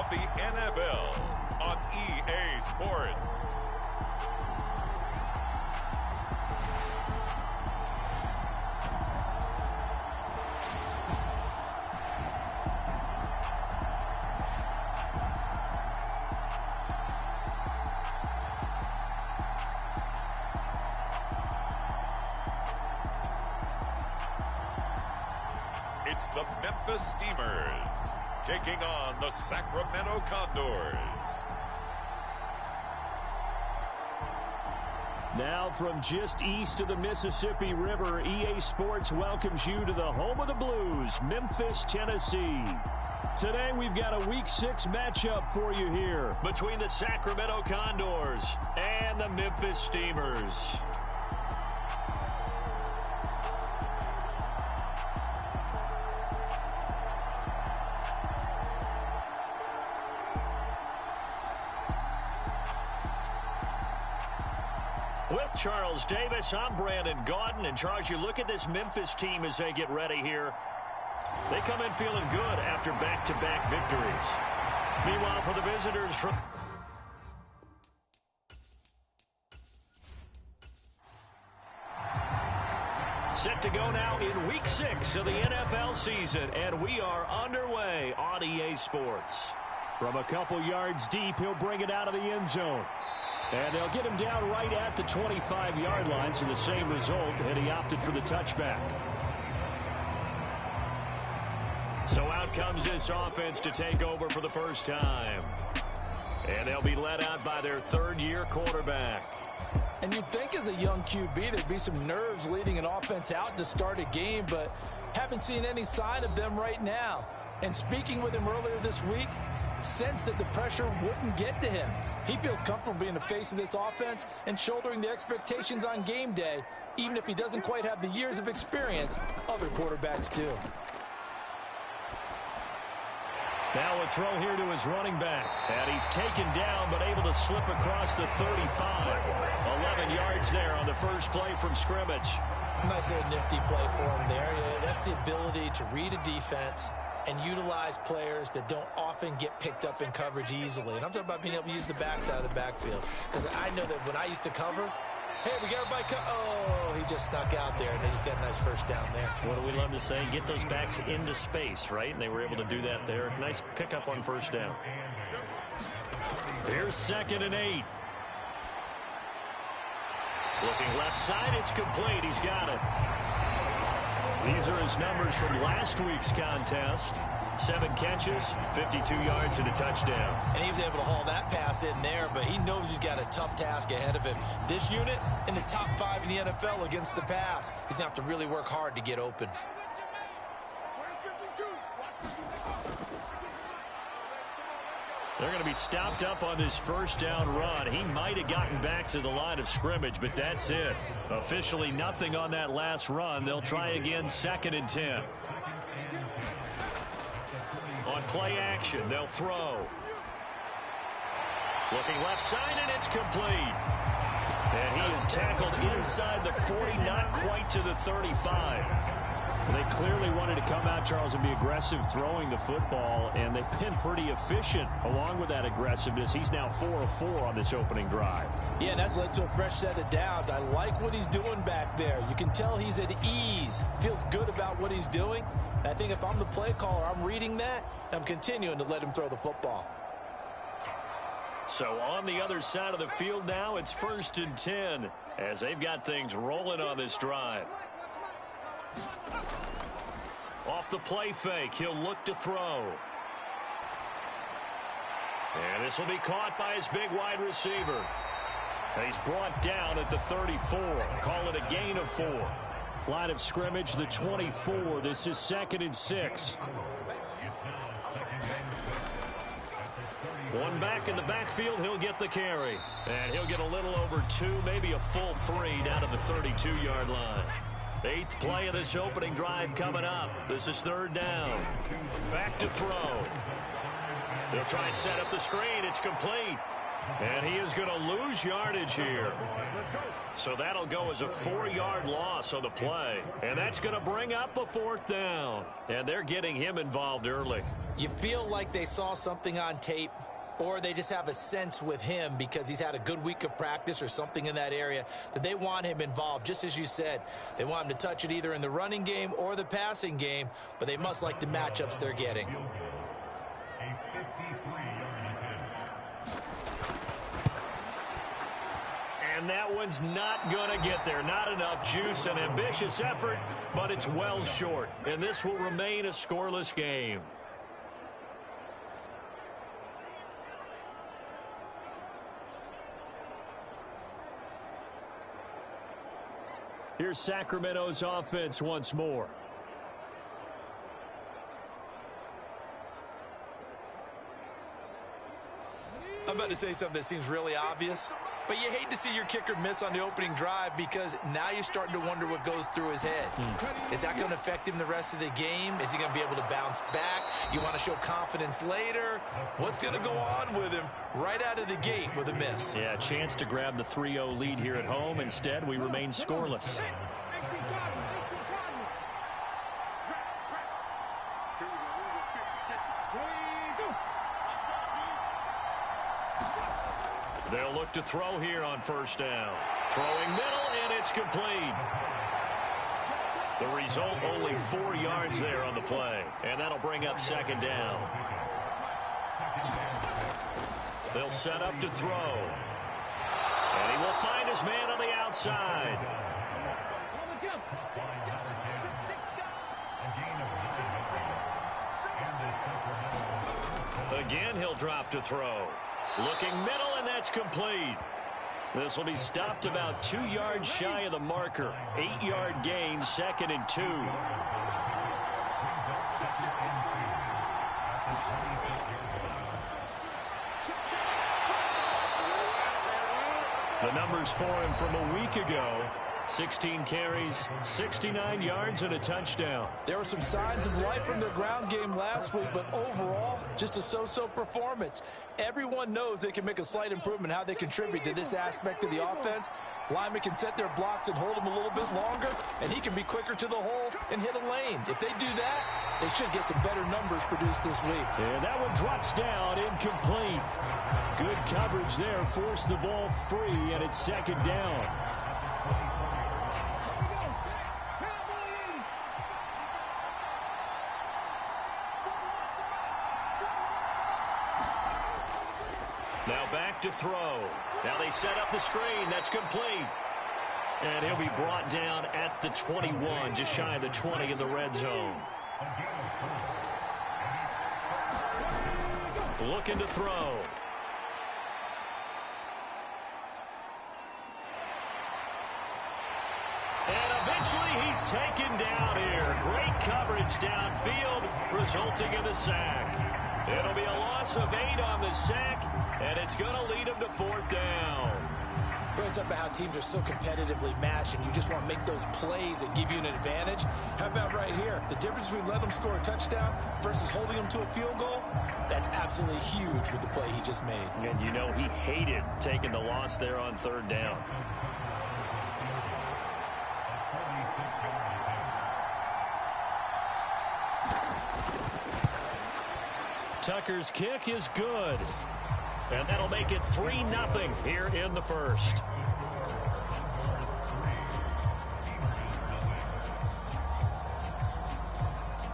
of the NFL on EA Sports. It's the Memphis taking on the Sacramento Condors. Now from just east of the Mississippi River, EA Sports welcomes you to the home of the Blues, Memphis, Tennessee. Today we've got a Week 6 matchup for you here between the Sacramento Condors and the Memphis Steamers. With Charles Davis, I'm Brandon Gaudin. And Charles, you look at this Memphis team as they get ready here. They come in feeling good after back-to-back victories. Meanwhile, for the visitors from... Set to go now in Week 6 of the NFL season, and we are underway on EA Sports. From a couple yards deep, he'll bring it out of the end zone. And they'll get him down right at the 25-yard line, so the same result, and he opted for the touchback. So out comes this offense to take over for the first time. And they'll be led out by their third-year quarterback. And you'd think as a young QB there'd be some nerves leading an offense out to start a game, but haven't seen any sign of them right now. And speaking with him earlier this week, sensed that the pressure wouldn't get to him. He feels comfortable being the face of this offense and shouldering the expectations on game day, even if he doesn't quite have the years of experience other quarterbacks do. Now a throw here to his running back. And he's taken down, but able to slip across the 35. 11 yards there on the first play from scrimmage. Nice little nifty play for him there. That's the ability to read a defense and utilize players that don't often get picked up in coverage easily. And I'm talking about being able to use the backside of the backfield. Because I know that when I used to cover, hey, we got everybody oh, he just snuck out there, and they just got a nice first down there. What do we love to say? Get those backs into space, right? And they were able to do that there. Nice pickup on first down. Here's 2nd and 8. Looking left side, it's complete. He's got it. These are his numbers from last week's contest. 7 catches, 52 yards, and a touchdown. And he was able to haul that pass in there, but he knows he's got a tough task ahead of him. This unit in the top 5 in the NFL against the pass. He's going to have to really work hard to get open. They're going to be stopped up on this first down run. He might have gotten back to the line of scrimmage, but that's it. Officially nothing on that last run. They'll try again, 2nd and 10. On play action, they'll throw. Looking left side, and it's complete. And he is tackled inside the 40, not quite to the 35. They clearly wanted to come out, Charles, and be aggressive throwing the football, and they've been pretty efficient along with that aggressiveness. He's now 4 of 4 on this opening drive. Yeah, and that's led to a fresh set of downs. I like what he's doing back there. You can tell he's at ease, feels good about what he's doing. And I think if I'm the play caller, I'm reading that, and I'm continuing to let him throw the football. So on the other side of the field now, it's 1st and 10 as they've got things rolling on this drive. Off the play fake, he'll look to throw. And this will be caught by his big wide receiver. And he's brought down at the 34. Call it a gain of 4. Line of scrimmage, the 24. This is 2nd and 6. One back in the backfield, he'll get the carry. And he'll get a little over 2, maybe a full 3 down to the 32-yard line. 8th play of this opening drive coming up. This is 3rd down. Back to throw. They'll try and set up the screen. It's complete. And he is going to lose yardage here. So that'll go as a 4-yard loss on the play. And that's going to bring up a 4th down. And they're getting him involved early. You feel like they saw something on tape, or they just have a sense with him because he's had a good week of practice or something in that area that they want him involved. Just as you said, they want him to touch it either in the running game or the passing game, but they must like the matchups they're getting. And that one's not going to get there. Not enough juice. An ambitious effort, but it's well short. And this will remain a scoreless game. Here's Sacramento's offense once more. I'm about to say something that seems really obvious, but you hate to see your kicker miss on the opening drive because now you're starting to wonder what goes through his head. Is that going to affect him the rest of the game? Is he going to be able to bounce back? You want to show confidence later? What's going to go on with him right out of the gate with a miss? Yeah, a chance to grab the 3-0 lead here at home. Instead, we remain scoreless. They'll look to throw here on 1st down. Throwing middle, and it's complete. The result, only 4 yards there on the play. And that'll bring up 2nd down. They'll set up to throw. And he will find his man on the outside. Again, he'll drop to throw. Looking middle, and that's complete. This will be stopped about 2 yards shy of the marker. 8-yard gain, 2nd and 2. The numbers for him from a week ago: 16 carries, 69 yards, and a touchdown. There were some signs of life from their ground game last week, but overall, just a so-so performance. Everyone knows they can make a slight improvement how they contribute to this aspect of the offense. Linemen can set their blocks and hold them a little bit longer, and he can be quicker to the hole and hit a lane. If they do that, they should get some better numbers produced this week. And that one drops down, incomplete. Good coverage there, forced the ball free, and it's 2nd down. Now back to throw. Now they set up the screen. That's complete. And he'll be brought down at the 21, just shy of the 20 in the red zone. Looking to throw. And eventually he's taken down here. Great coverage downfield, resulting in the sack. It'll be a loss of 8 on the sack, and it's going to lead him to 4th down. Brings up how teams are so competitively matched, and you just want to make those plays that give you an advantage. How about right here? The difference between letting them score a touchdown versus holding them to a field goal, that's absolutely huge with the play he just made. And you know he hated taking the loss there on 3rd down. Tucker's kick is good. And that'll make it 3-0 here in the 1st.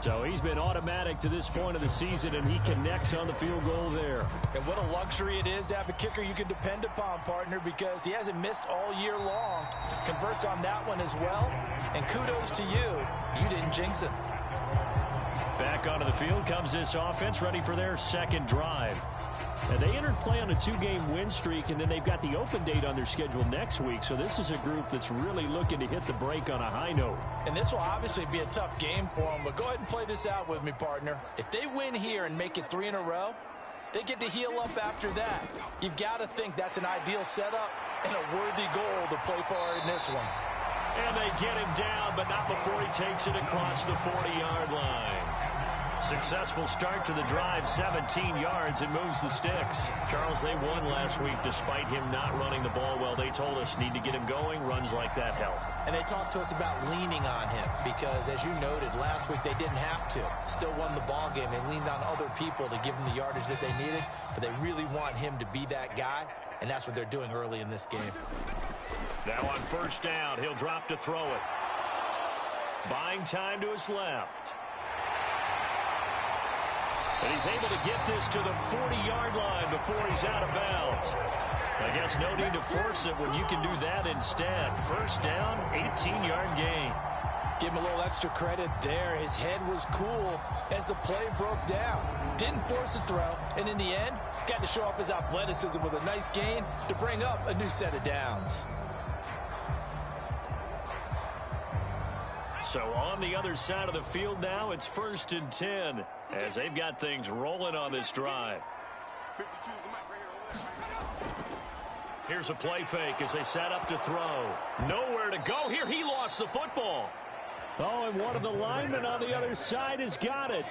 So he's been automatic to this point of the season, and he connects on the field goal there. And what a luxury it is to have a kicker you can depend upon, partner, because he hasn't missed all year long. Converts on that one as well. And kudos to you. You didn't jinx him. Back onto the field comes this offense, ready for their 2nd drive. And they entered play on a 2-game win streak, and then they've got the open date on their schedule next week. So this is a group that's really looking to hit the break on a high note. And this will obviously be a tough game for them, but go ahead and play this out with me, partner. If they win here and make it 3 in a row, they get to heal up after that. You've got to think that's an ideal setup and a worthy goal to play for in this one. And they get him down, but not before he takes it across the 40-yard line. Successful start to the drive, 17 yards, and moves the sticks. Charles, they won last week despite him not running the ball well. They told us need to get him going. Runs like that help. And they talked to us about leaning on him because, as you noted, last week they didn't have to. Still won the ball game. They leaned on other people to give them the yardage that they needed, but they really want him to be that guy, and that's what they're doing early in this game. Now on first down, he'll drop to throw it. Buying time to his left. And he's able to get this to the 40-yard line before he's out of bounds. I guess no need to force it when you can do that instead. First down, 18-yard gain. Give him a little extra credit there. His head was cool as the play broke down. Didn't force a throw, and in the end, got to show off his athleticism with a nice gain to bring up a new set of downs. So on the other side of the field now, it's 1st and 10 as they've got things rolling on this drive. Here's a play fake as they set up to throw. Nowhere to go here. He lost the football. Oh, and one of the linemen on the other side has got it.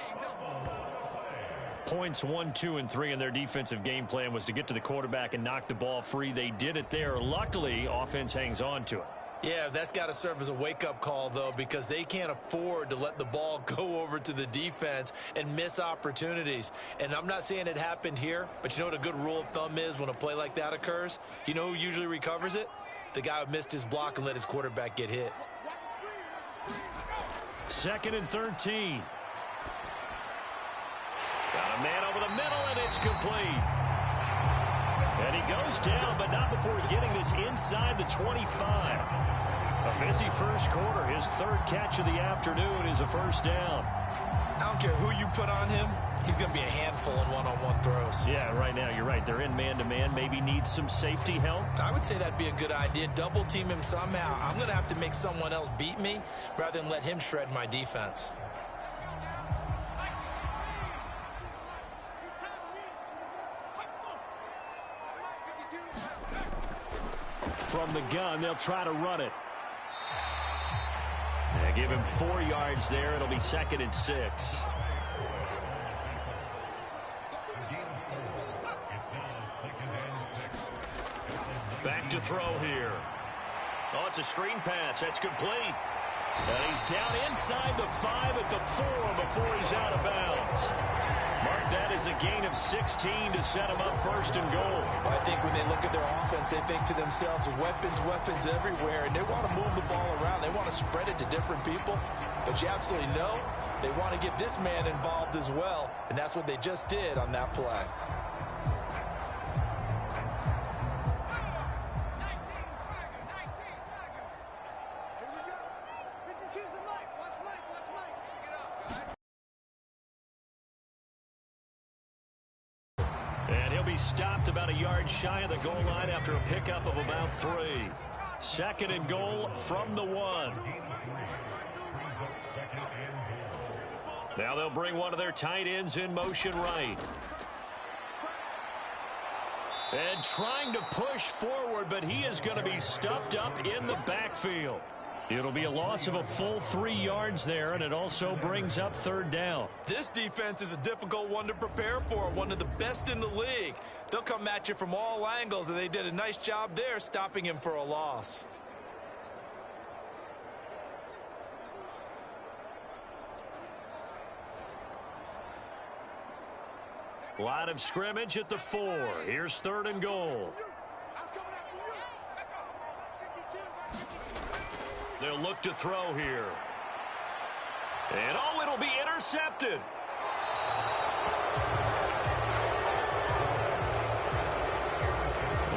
Points 1, 2, and 3 in their defensive game plan was to get to the quarterback and knock the ball free. They did it there. Luckily, offense hangs on to it. Yeah, that's got to serve as a wake-up call, though, because they can't afford to let the ball go over to the defense and miss opportunities. And I'm not saying it happened here, but you know what a good rule of thumb is when a play like that occurs? You know who usually recovers it? The guy who missed his block and let his quarterback get hit. 2nd and 13. Got a man over the middle, and it's complete. And he goes down, but not before getting this inside the 25. A busy first quarter. His 3rd catch of the afternoon is a first down. I don't care who you put on him. He's going to be a handful in one-on-one throws. Yeah, right now, you're right. They're in man-to-man. Maybe needs some safety help. I would say that'd be a good idea. Double team him somehow. I'm going to have to make someone else beat me rather than let him shred my defense. From the gun, they'll try to run it. They give him 4 yards there. It'll be 2nd and 6. Back to throw here. Oh, it's a screen pass. That's complete. And he's down inside the 5 at the 4 before he's out of bounds. Mark that as a gain of 16 to set him up 1st and goal. Well, I think when they look at their offense, they think to themselves, weapons everywhere, and they want to move the ball around. They want to spread it to different people, but you absolutely know they want to get this man involved as well, and that's what they just did on that play. Stopped about a yard shy of the goal line after a pickup of about 3. 2nd and goal from the 1. Now they'll bring one of their tight ends in motion right. And trying to push forward, but he is going to be stuffed up in the backfield. It'll be a loss of a full 3 yards there, and it also brings up 3rd down. This defense is a difficult one to prepare for, one of the best in the league. They'll come at you from all angles, and they did a nice job there stopping him for a loss. Line of scrimmage at the 4. Here's 3rd and goal. They'll look to throw here. And oh, it'll be intercepted.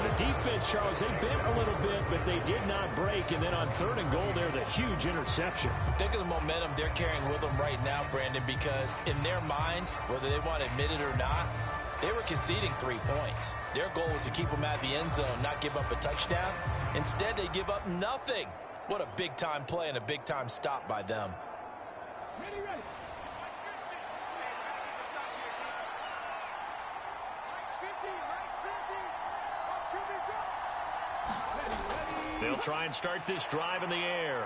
The defense, Charles, they bent a little bit, but they did not break. And then on 3rd and goal there, the huge interception. Think of the momentum they're carrying with them right now, Brandon, because in their mind, whether they want to admit it or not, they were conceding 3 points. Their goal was to keep them out of the end zone, not give up a touchdown. Instead, they give up nothing. What a big-time play and a big-time stop by them. They'll try and start this drive in the air.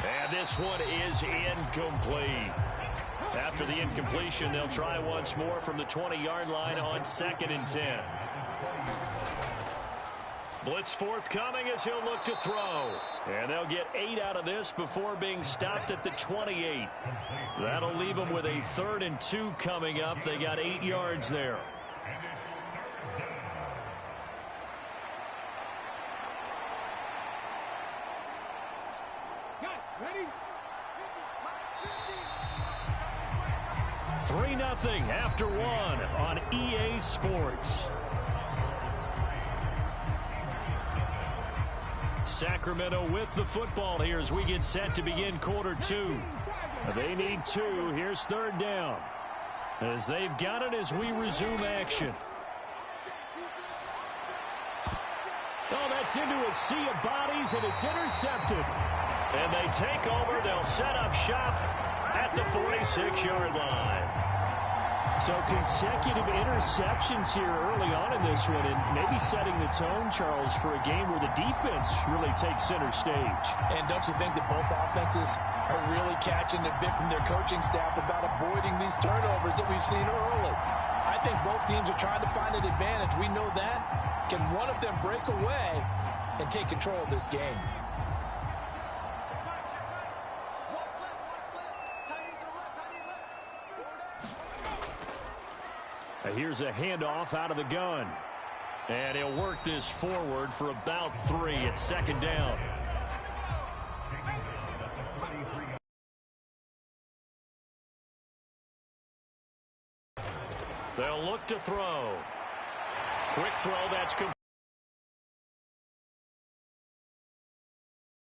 And this one is incomplete. After the incompletion, they'll try once more from the 20-yard line on 2nd and 10. Blitz forthcoming as he'll look to throw. And they'll get 8 out of this before being stopped at the 28. That'll leave them with a 3rd and 2 coming up. They got 8 yards there. Ready? 3-0 after 1 on EA Sports. Sacramento with the football here as we get set to begin quarter 2. They need 2. Here's 3rd down. As they've got it as we resume action. Oh, that's into a sea of bodies, and it's intercepted. And they take over. They'll set up shop at the 46-yard line. So consecutive interceptions here early on in this one, and maybe setting the tone, Charles, for a game where the defense really takes center stage. And don't you think that both offenses are really catching a bit from their coaching staff about avoiding these turnovers that we've seen early? I think both teams are trying to find an advantage. We know that. Can one of them break away and take control of this game? Here's a handoff out of the gun. And he'll work this forward for about 3 at 2nd down. They'll look to throw. Quick throw, that's complete.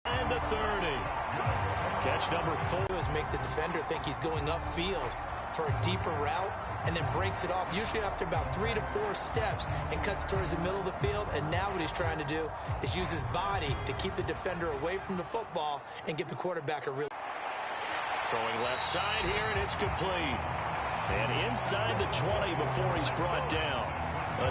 And the 30. Catch number 4 is make the defender think he's going upfield for a deeper route, and then breaks it off, usually after about 3 to 4 steps, and cuts towards the middle of the field. And now what he's trying to do is use his body to keep the defender away from the football and give the quarterback a real... Throwing left side here, and it's complete. And inside the 20 before he's brought down.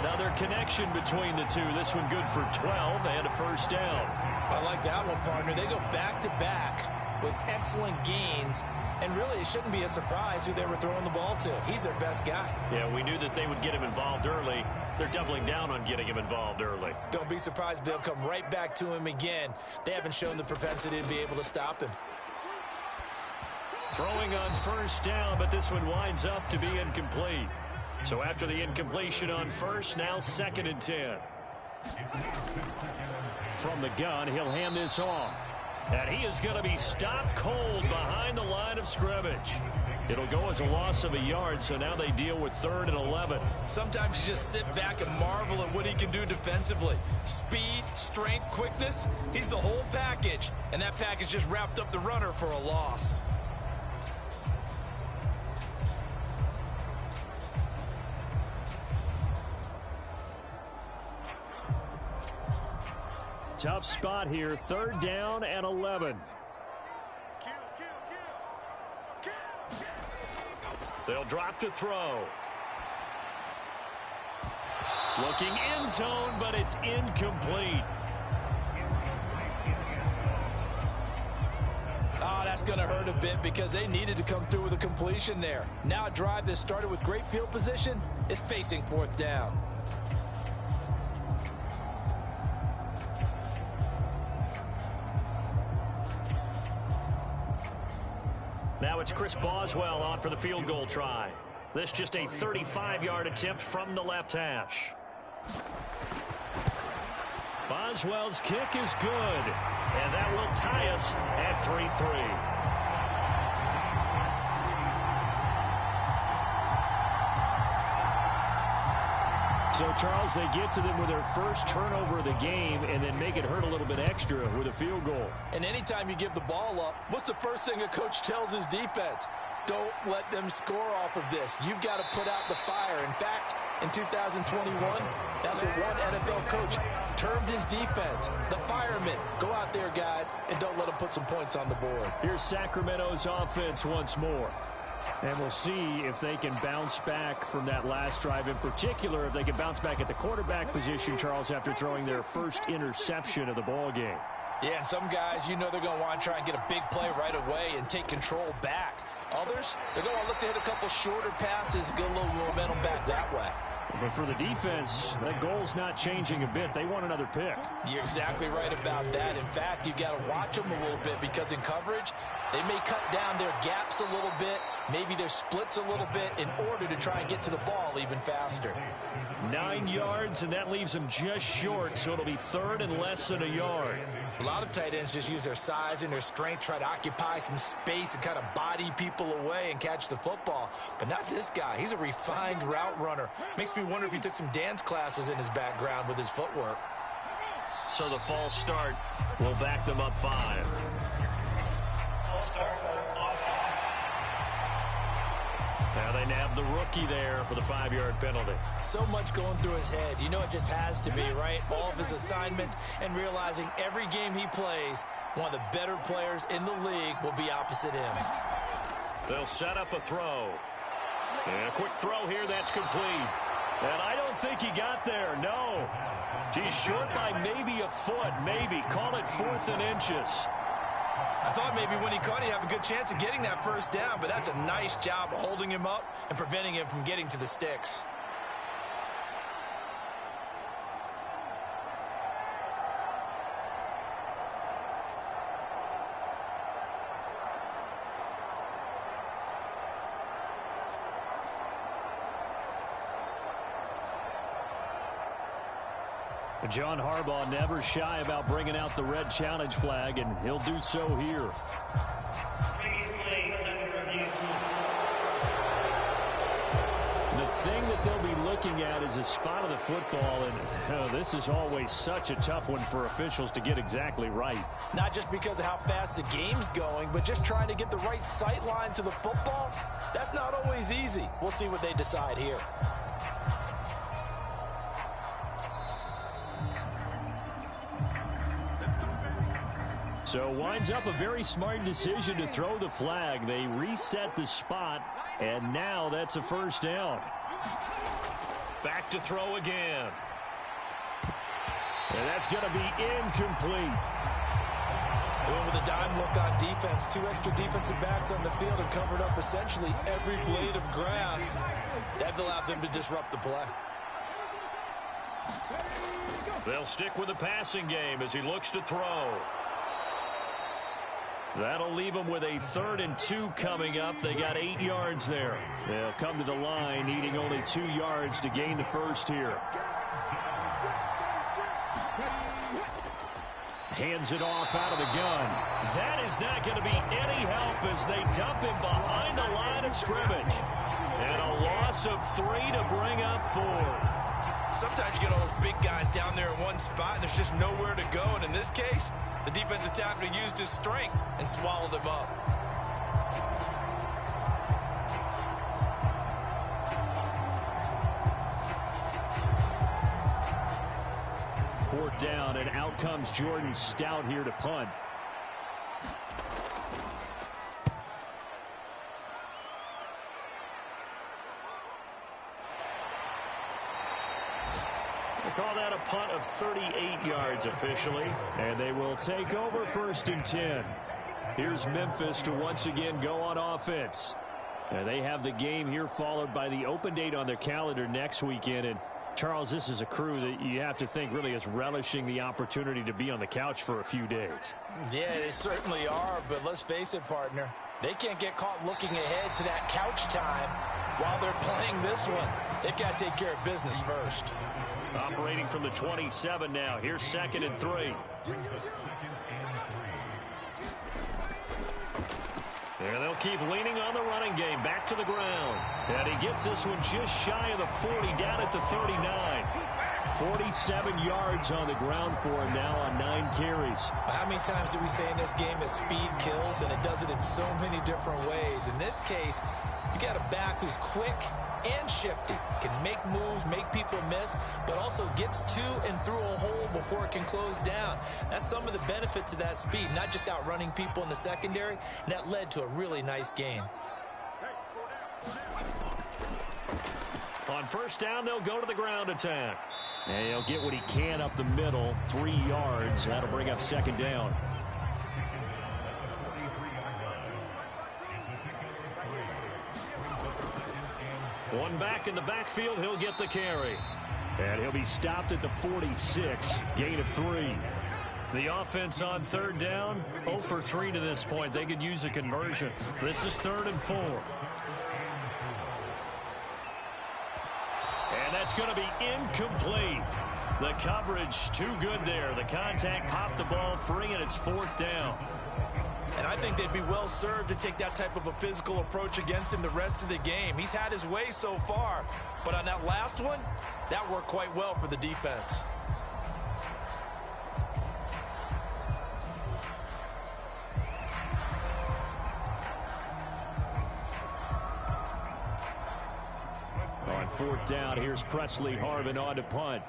Another connection between the two. This one good for 12 and a 1st down. I like that one, partner. They go back-to-back with excellent gains. And really, it shouldn't be a surprise who they were throwing the ball to. He's their best guy. Yeah, we knew that they would get him involved early. They're doubling down on getting him involved early. Don't be surprised if they'll come right back to him again. They haven't shown the propensity to be able to stop him. Throwing on 1st down, but this one winds up to be incomplete. So after the incompletion on 1st, now 2nd and 10. From the gun, he'll hand this off. And he is going to be stopped cold behind the line of scrimmage. It'll go as a loss of a yard, so now they deal with 3rd and 11. Sometimes you just sit back and marvel at what he can do defensively. Speed, strength, quickness, he's the whole package. And that package just wrapped up the runner for a loss. Tough spot here, 3rd down and 11. They'll drop to throw. Looking end zone, but it's incomplete. Oh, that's going to hurt a bit because they needed to come through with a completion there. Now a drive that started with great field position is facing 4th down. Now it's Chris Boswell on for the field goal try. This just a 35-yard attempt from the left hash. Boswell's kick is good, and that will tie us at 3-3. So, Charles, they get to them with their first turnover of the game and then make it hurt a little bit extra with a field goal. And anytime you give the ball up, what's the first thing a coach tells his defense? Don't let them score off of this. You've got to put out the fire. In fact, in 2021, that's what one NFL coach termed his defense. The firemen. Go out there, guys, and don't let them put some points on the board. Here's Sacramento's offense once more. And we'll see if they can bounce back from that last drive. In particular, if they can bounce back at the quarterback position, Charles, after throwing their first interception of the ball game. Yeah, and some guys, you know they're going to want to try and get a big play right away and take control back. Others, they're going to look to hit a couple shorter passes, get a little momentum back that way. But for the defense, that goal's not changing a bit. They want another pick. You're exactly right about that. In fact, you've got to watch them a little bit because in coverage, they may cut down their gaps a little bit, maybe their splits a little bit in order to try and get to the ball even faster. 9 yards, and that leaves them just short, so it'll be third and less than a yard. A lot of tight ends just use their size and their strength, try to occupy some space and kind of body people away and catch the football. But not this guy. He's a refined route runner. Makes me wonder if he took some dance classes in his background with his footwork. So the false start will back them up 5. Now they nab the rookie there for the 5-yard penalty. So much going through his head. You know it just has to be, right? All of his assignments and realizing every game he plays, one of the better players in the league will be opposite him. They'll set up a throw. And a quick throw here, that's complete. And I don't think he got there, no. He's short by maybe a foot, maybe. Call it 4th and inches. I thought maybe when he caught, he'd have a good chance of getting that first down, but that's a nice job of holding him up and preventing him from getting to the sticks. John Harbaugh never shy about bringing out the red challenge flag, and he'll do so here. The thing that they'll be looking at is a spot of the football, and this is always such a tough one for officials to get exactly right. Not just because of how fast the game's going, but just trying to get the right sight line to the football. That's not always easy. We'll see what they decide here. So winds up a very smart decision to throw the flag. They reset the spot, and now that's a first down. Back to throw again. And that's going to be incomplete. Going with a dime look on defense. 2 extra defensive backs on the field and covered up essentially every blade of grass. That allowed them to disrupt the play. They'll stick with the passing game as he looks to throw. That'll leave them with a 3rd and 2 coming up. They got 8 yards there. They'll come to the line needing only 2 yards to gain the first here. Hands it off out of the gun. That is not going to be any help as they dump him behind the line of scrimmage. And a loss of 3 to bring up 4. Sometimes you get all those big guys down there in one spot and there's just nowhere to go. And in this case, the defensive tackle used his strength and swallowed him up. Fourth down, and out comes Jordan Stout here to punt. They call that a punt of 38 yards officially, and they will take over 1st and 10. Here's Memphis to once again go on offense. And they have the game here followed by the open date on their calendar next weekend. And Charles, this is a crew that you have to think really is relishing the opportunity to be on the couch for a few days. Yeah, they certainly are, but let's face it, partner. They can't get caught looking ahead to that couch time while they're playing this one. They've got to take care of business first. Operating from the 27 now. Here's 2nd and 3. And they'll keep leaning on the running game. Back to the ground. And he gets this one just shy of the 40, down at the 39. 47 yards on the ground for him now on 9 carries. How many times do we say in this game that speed kills, and it does it in so many different ways? In this case, you got a back who's quick and shifty, can make moves, make people miss, but also gets to and through a hole before it can close down. That's some of the benefits of that speed, not just outrunning people in the secondary, and that led to a really nice game. On 1st down, they'll go to the ground attack. And he'll get what he can up the middle, 3 yards. That'll bring up second down. One back in the backfield, he'll get the carry. And he'll be stopped at the 46, gain of 3. The offense on third down, 0 for 3 to this point. They could use a conversion. This is 3rd and 4. And that's going to be incomplete. The coverage too good there. The contact popped the ball free, and it's 4th down. And I think they'd be well served to take that type of a physical approach against him the rest of the game. He's had his way so far, but on that last one, that worked quite well for the defense. On 4th down, here's Presley Harvin on to punt.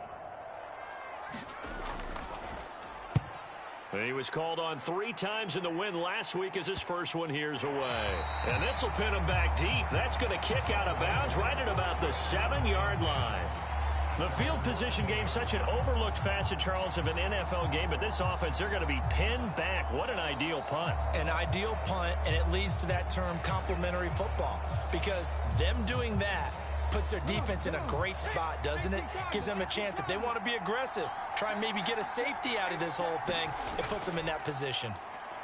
He was called on 3 times in the win last week as his first one here's away. And this will pin him back deep. That's going to kick out of bounds right at about the 7-yard line. The field position game, such an overlooked facet, Charles, of an NFL game, but this offense, they're going to be pinned back. What an ideal punt. An ideal punt, and it leads to that term complementary football, because them doing that puts their defense in a great spot, doesn't it? Gives them a chance. If they want to be aggressive, try and maybe get a safety out of this whole thing, it puts them in that position.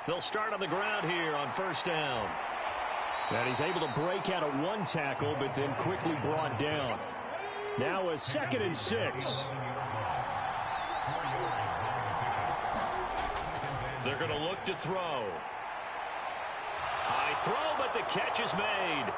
They'll start on the ground here on 1st down. And he's able to break out of 1 tackle, but then quickly brought down. Now a 2nd and 6. They're going to look to throw. High throw, but the catch is made.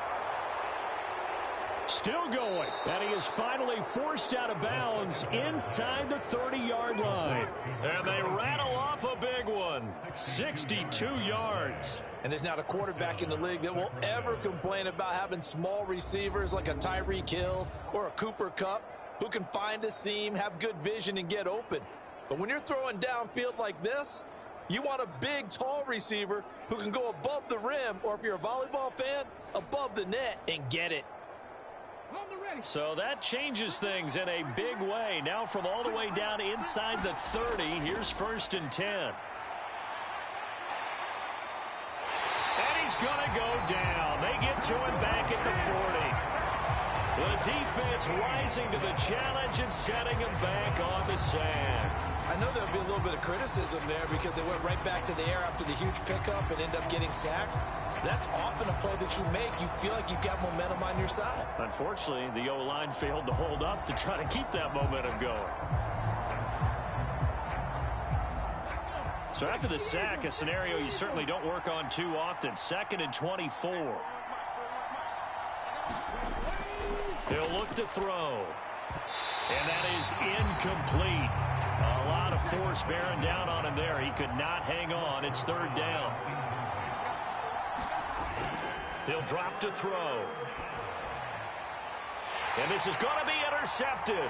Still going. And he is finally forced out of bounds inside the 30-yard line. And they rattle off a big one. 62 yards. And there's not a quarterback in the league that will ever complain about having small receivers like a Tyreek Hill or a Cooper Kupp who can find a seam, have good vision, and get open. But when you're throwing downfield like this, you want a big, tall receiver who can go above the rim, or if you're a volleyball fan, above the net and get it. So that changes things in a big way. Now from all the way down inside the 30, here's 1st and 10. And he's going to go down. They get to him back at the 40. The defense rising to the challenge and setting him back on the sand. I know there'll be a little bit of criticism there because they went right back to the air after the huge pickup and end up getting sacked. That's often a play that you make. You feel like you've got momentum on your side. Unfortunately, the O-line failed to hold up to try to keep that momentum going. So after the sack, a scenario you certainly don't work on too often. 2nd and 24. He'll look to throw. And that is incomplete. A lot of force bearing down on him there. He could not hang on. It's 3rd down. He'll drop to throw. And this is going to be intercepted.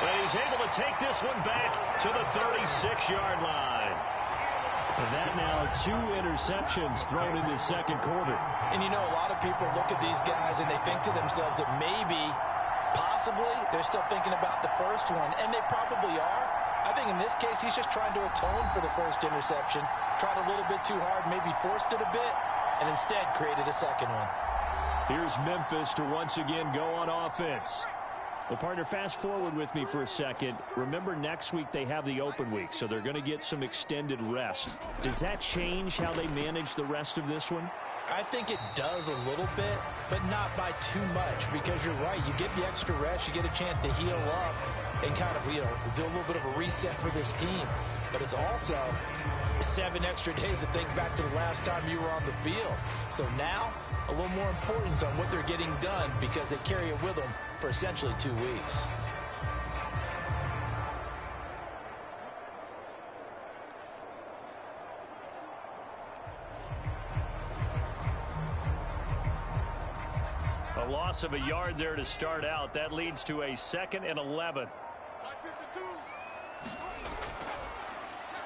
And he's able to take this one back to the 36-yard line. And that now 2 interceptions thrown in the 2nd quarter. And you know, a lot of people look at these guys and they think to themselves that maybe, possibly, they're still thinking about the first one. And they probably are. I think in this case, he's just trying to atone for the first interception. Tried a little bit too hard, maybe forced it a bit, and instead created a second one. Here's Memphis to once again go on offense. Well, partner, fast forward with me for a second. Remember, next week they have the open week, so they're going to get some extended rest. Does that change how they manage the rest of this one? I think it does a little bit, but not by too much, because you're right. You get the extra rest, you get a chance to heal up and kind of, do a little bit of a reset for this team. But it's also 7 extra days to think back to the last time you were on the field. So now, a little more importance on what they're getting done because they carry it with them for essentially 2 weeks. A loss of a yard there to start out. That leads to a 2nd and 11.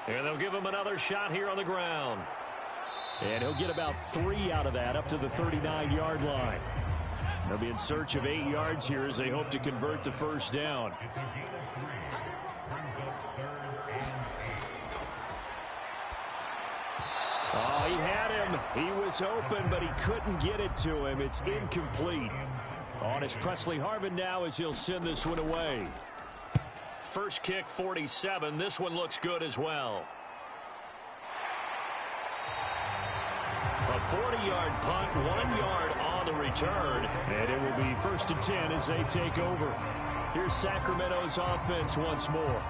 And they'll give him another shot here on the ground. And he'll get about 3 out of that up to the 39-yard line. They'll be in search of 8 yards here as they hope to convert the first down. Oh, he had him. He was open, but he couldn't get it to him. It's incomplete. On is Presley Harvin now as he'll send this one away. First kick, 47. This one looks good as well. A 40-yard punt, 1 yard on the return. And it will be 1st and 10 as they take over. Here's Sacramento's offense once more.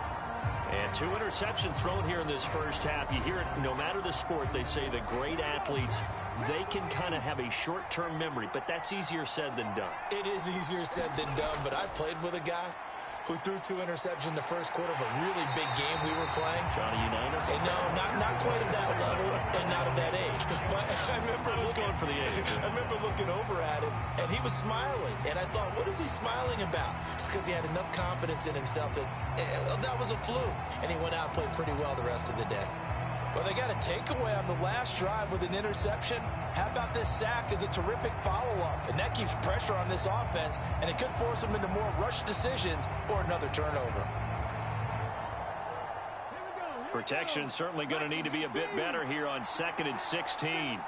And 2 interceptions thrown here in this first half. You hear it no matter the sport. They say the great athletes, they can kind of have a short-term memory, but that's easier said than done. It is easier said than done, but I played with a guy who threw 2 interceptions in the first quarter of a really big game we were playing. Johnny Unitas? And no, not quite at that level and not of that age. But I remember going for the age. I remember looking over at him, and he was smiling. And I thought, what is he smiling about? Just because he had enough confidence in himself that that was a fluke. And he went out and played pretty well the rest of the day. Well, they got a takeaway on the last drive with an interception. How about this sack as a terrific follow-up? And that keeps pressure on this offense, and it could force them into more rush decisions or another turnover. Protection certainly going to need to be a bit better here on 2nd and 16.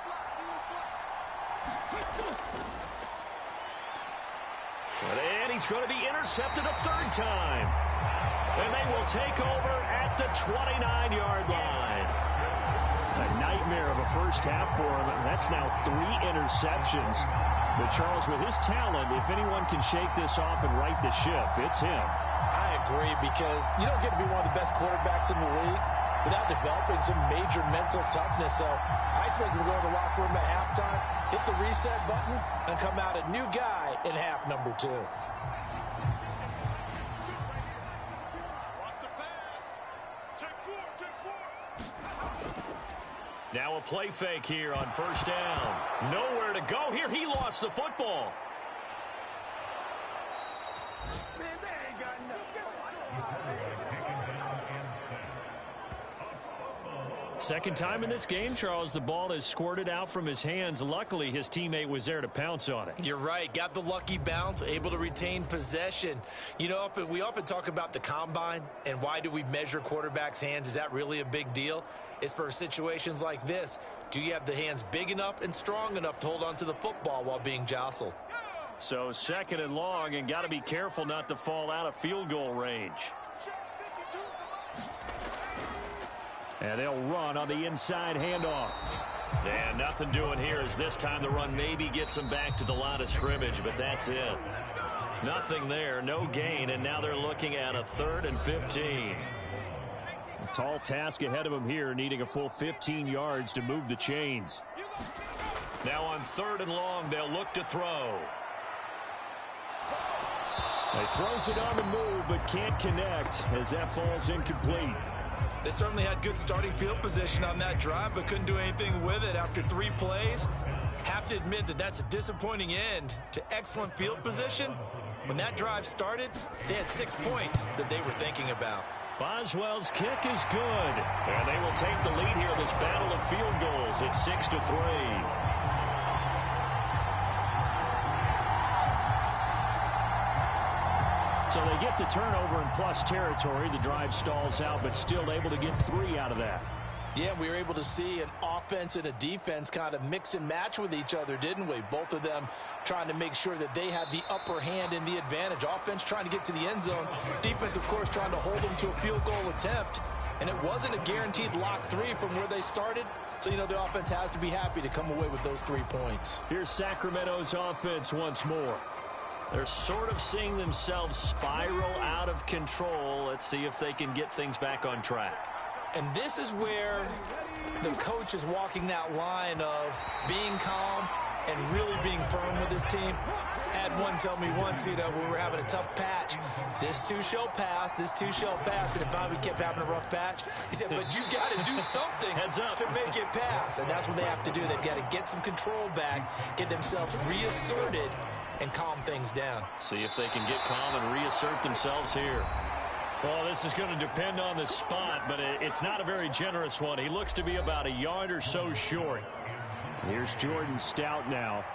And he's going to be intercepted a 3rd time. And they will take over at the 29-yard line. A nightmare of a first half for him. That's now 3 interceptions. But Charles, with his talent, if anyone can shake this off and right the ship, it's him. I agree, because you don't get to be one of the best quarterbacks in the league without developing some major mental toughness. So Iceman's will go to the locker room at halftime, hit the reset button, and come out a new guy in half number 2. Now a play fake here on 1st down. Nowhere to go here. He lost the football. Second time in this game, Charles, the ball has squirted out from his hands. Luckily, his teammate was there to pounce on it. You're right. Got the lucky bounce, able to retain possession. You know, we often talk about the combine and why do we measure quarterbacks' hands. Is that really a big deal? It's for situations like this. Do you have the hands big enough and strong enough to hold on to the football while being jostled? So 2nd and long, and got to be careful not to fall out of field goal range. And they'll run on the inside handoff. And nothing doing here as this time the run maybe gets them back to the line of scrimmage, but that's it. Nothing there, no gain, and now they're looking at a 3rd and 15. A tall task ahead of them here, needing a full 15 yards to move the chains. Now on 3rd and long, they'll look to throw. He throws it on the move, but can't connect as that falls incomplete. They certainly had good starting field position on that drive, but couldn't do anything with it after 3 plays. Have to admit that that's a disappointing end to excellent field position. When that drive started, they had 6 points that they were thinking about. Boswell's kick is good, and they will take the lead here in this battle of field goals at 6-3. So they get the turnover in plus territory. The drive stalls out, but still able to get 3 out of that. Yeah, we were able to see an offense and a defense kind of mix and match with each other, didn't we? Both of them trying to make sure that they had the upper hand and the advantage. Offense trying to get to the end zone. Defense, of course, trying to hold them to a field goal attempt. And it wasn't a guaranteed lock 3 from where they started. So, you know, the offense has to be happy to come away with those 3 points. Here's Sacramento's offense once more. They're sort of seeing themselves spiral out of control. Let's see if they can get things back on track. And this is where the coach is walking that line of being calm and really being firm with his team. I had one tell me once, you know, when we were having a tough patch, this too shall pass, this too shall pass. And finally we kept having a rough patch. He said, but you got to do something to make it pass. And that's what they have to do. They've got to get some control back, get themselves reasserted, and calm things down. See if they can get calm and reassert themselves here. Well, this is going to depend on the spot, but it's not a very generous one. He looks to be about a yard or so short. Here's Jordan Stout now.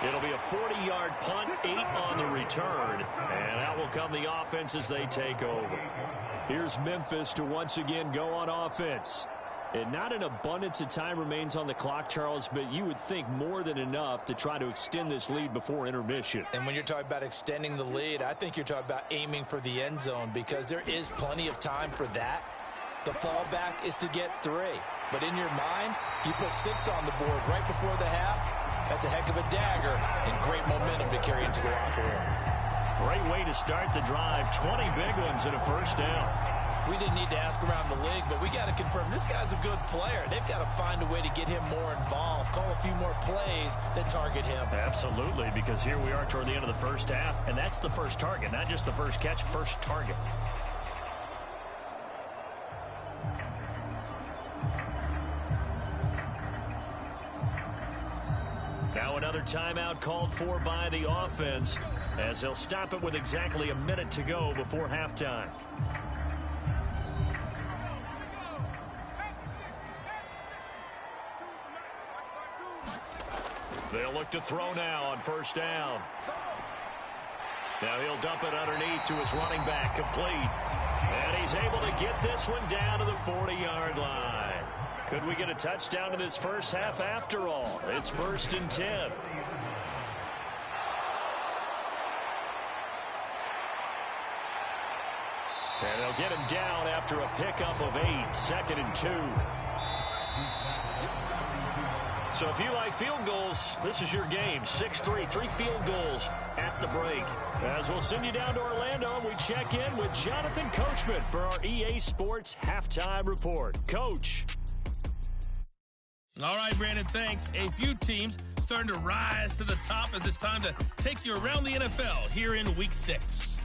It'll be a 40-yard punt, 8 on the return, and out will come the offense as they take over. Here's Memphis to once again go on offense. And not an abundance of time remains on the clock, Charles, but you would think more than enough to try to extend this lead before intermission. And when you're talking about extending the lead, I think you're talking about aiming for the end zone because there is plenty of time for that. The fallback is to get 3. But in your mind, you put 6 on the board right before the half. That's a heck of a dagger and great momentum to carry into the locker room. Great way to start the drive. 20 big ones and a first down. We didn't need to ask around the league, but we got to confirm this guy's a good player. They've got to find a way to get him more involved, call a few more plays that target him. Absolutely, because here we are toward the end of the first half, and that's the first target, not just the first catch, first target. Now another timeout called for by the offense, as they'll stop it with exactly a minute to go before halftime. They'll look to throw now on first down. Now he'll dump it underneath to his running back, complete. And he's able to get this one down to the 40-yard line. Could we get a touchdown in this first half after all? It's 1st and 10. And they'll get him down after a pickup of 8, 2nd and 2. So if you like field goals, this is your game. 6-3, 3 field goals at the break. As we'll send you down to Orlando, we check in with Jonathan Coachman for our EA Sports Halftime Report. Coach. All right, Brandon, thanks. A few teams starting to rise to the top as it's time to take you around the NFL here in Week 6.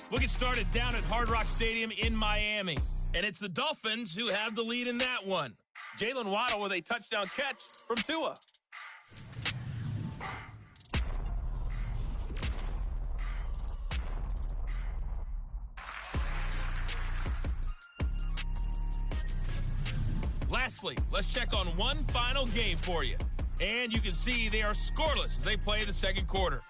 We'll get started down at Hard Rock Stadium in Miami. And it's the Dolphins who have the lead in that one. Jalen Waddle with a touchdown catch from Tua. Lastly, let's check on one final game for you. And you can see they are scoreless as they play the second quarter.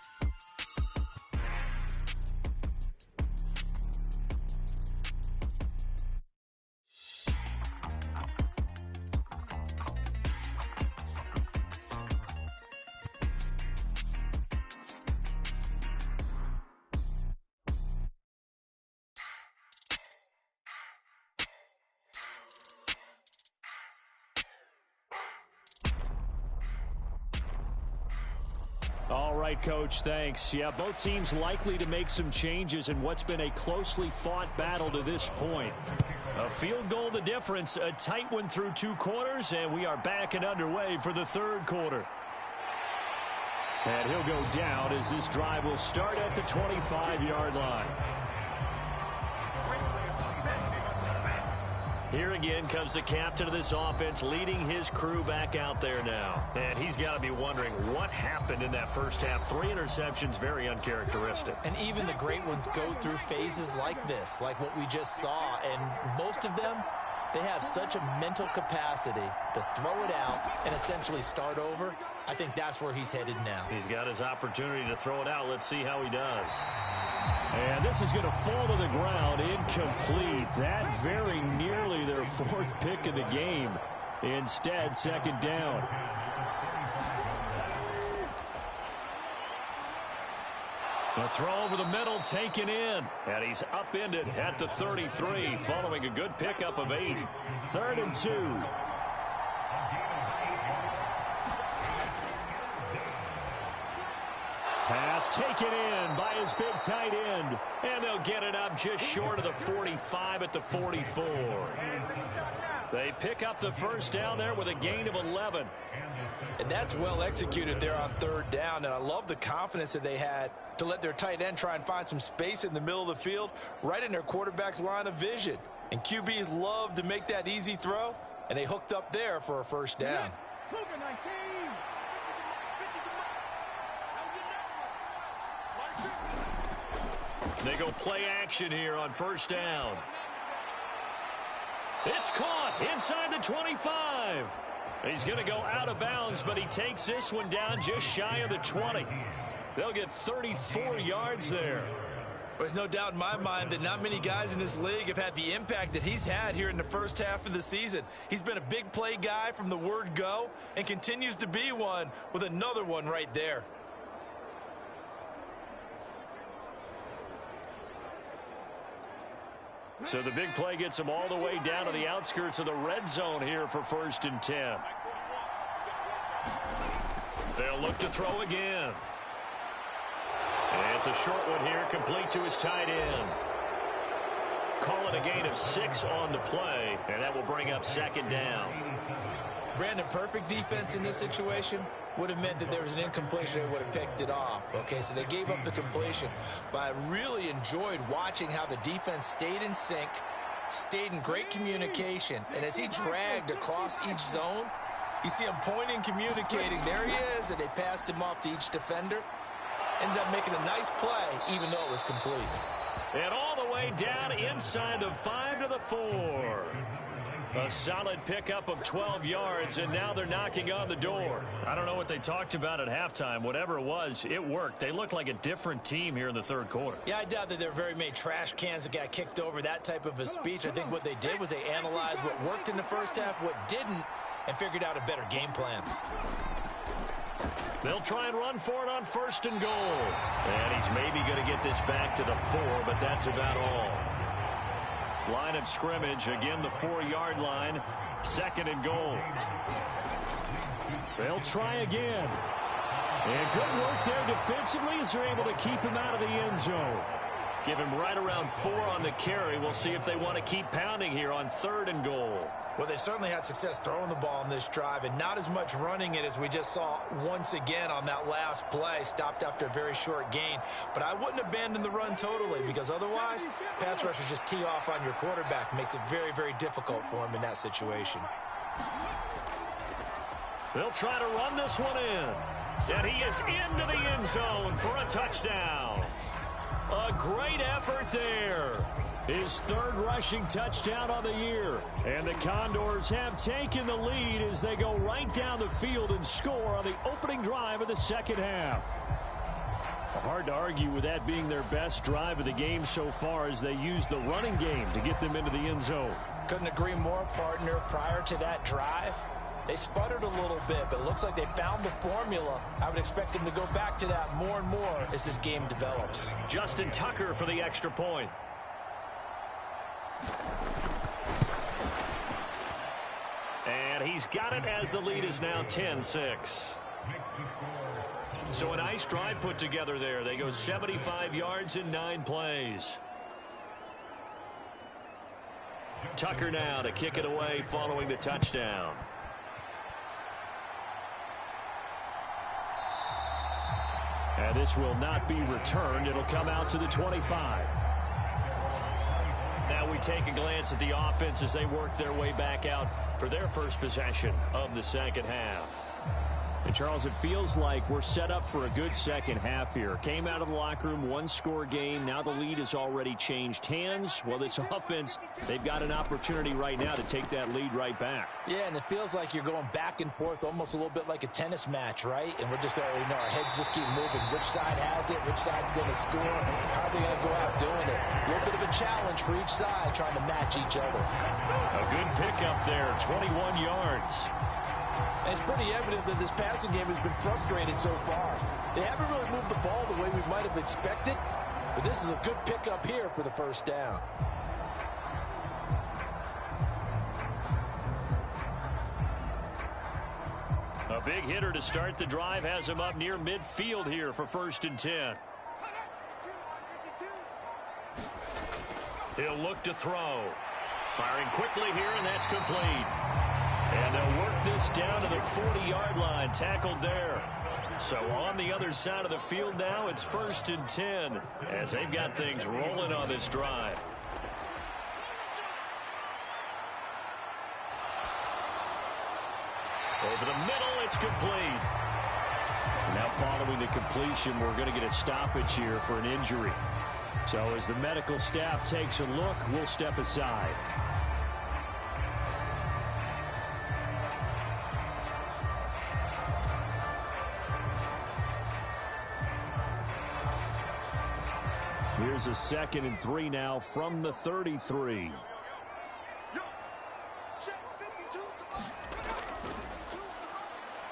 All right, Coach, thanks. Yeah, both teams likely to make some changes in what's been a closely fought battle to this point. A field goal the difference, a tight one through 2 quarters, and we are back and underway for the third quarter. And he'll go down as this drive will start at the 25-yard line. Here again comes the captain of this offense leading his crew back out there now. And he's got to be wondering what happened in that first half. 3 interceptions, very uncharacteristic. And even the great ones go through phases like this, like what we just saw. And most of them, they have such a mental capacity to throw it out and essentially start over. I think that's where he's headed now. He's got his opportunity to throw it out. Let's see how he does. And this is going to fall to the ground, incomplete. That very nearly their 4th pick of the game. Instead, second down. The throw over the middle taken in. And he's upended at the 33 following a good pickup of 8. 3rd and 2. Pass taken in by his big tight end. And they'll get it up just short of the 45 at the 44. They pick up the first down there with a gain of 11. And that's well executed there on 3rd down. And I love the confidence that they had to let their tight end try and find some space in the middle of the field, right in their quarterback's line of vision. And QBs love to make that easy throw, and they hooked up there for a first down. They go play action here on first down. It's caught inside the 25. He's going to go out of bounds, but he takes this one down just shy of the 20. They'll get 34 yards there. There's no doubt in my mind that not many guys in this league have had the impact that he's had here in the first half of the season. He's been a big play guy from the word go and continues to be one with another one right there. So the big play gets him all the way down to the outskirts of the red zone here for 1st and 10. They'll look to throw again. And it's a short one here, complete to his tight end. Call it a gain of 6 on the play, and that will bring up 2nd down. Brandon, perfect defense in this situation would have meant that there was an incompletion. They would have picked it off. Okay, so they gave up the completion. But I really enjoyed watching how the defense stayed in sync, stayed in great communication. And as he dragged across each zone, you see him pointing, communicating. There he is, and they passed him off to each defender. Ended up making a nice play, even though it was complete. And all the way down inside the 5 to the 4. A solid pickup of 12 yards, and now they're knocking on the door. I don't know what they talked about at halftime. Whatever it was, it worked. They look like a different team here in the 3rd quarter. Yeah, I doubt that there were very many trash cans that got kicked over, that type of a speech. I think what they did was they analyzed what worked in the first half, what didn't, and figured out a better game plan. They'll try and run for it on 1st and goal. And he's maybe going to get this back to the 4, but that's about all. Line of scrimmage, again the 4-yard line. 2nd and goal. They'll try again. And good work there defensively as they're able to keep him out of the end zone. Give him right around 4 on the carry. We'll see if they want to keep pounding here on 3rd and goal. Well, they certainly had success throwing the ball in this drive and not as much running it as we just saw once again on that last play. Stopped after a very short gain. But I wouldn't abandon the run totally because otherwise, pass rushers just tee off on your quarterback. Makes it very, very difficult for him in that situation. They'll try to run this one in. And he is into the end zone for a touchdown. A great effort there. His 3rd rushing touchdown on the year. And the Condors have taken the lead as they go right down the field and score on the opening drive of the 2nd half. Hard to argue with that being their best drive of the game so far as they used the running game to get them into the end zone. Couldn't agree more, partner. Prior to that drive, they sputtered a little bit, but it looks like they found the formula. I would expect them to go back to that more and more as this game develops. Justin Tucker for the extra point. And he's got it as the lead is now 10-6. So a nice drive put together there. They go 75 yards in 9 plays. Tucker now to kick it away following the touchdown. And this will not be returned. It'll come out to the 25. Now we take a glance at the offense as they work their way back out for their first possession of the 2nd half. And Charles, it feels like we're set up for a good 2nd half here. Came out of the locker room, 1-score game. Now the lead has already changed hands. Well, this offense, they've got an opportunity right now to take that lead right back. Yeah, and it feels like you're going back and forth almost a little bit like a tennis match, right? And we're just already know our heads just keep moving. Which side has it? Which side's going to score? How are they going to go out doing it? A little bit of a challenge for each side trying to match each other. A good pickup there, 21 yards. And it's pretty evident that this passing game has been frustrated so far. They haven't really moved the ball the way we might have expected, but this is a good pickup here for the 1st down. A big hitter to start the drive has him up near midfield here for 1st and 10. He'll look to throw. Firing quickly here, and that's complete. And they'll work this down to the 40-yard line, tackled there. So on the other side of the field now, it's 1st and 10 as they've got things rolling on this drive. Over the middle, it's complete. Now following the completion, we're going to get a stoppage here for an injury. So as the medical staff takes a look, we'll step aside. Here's a 2nd and 3 now from the 33.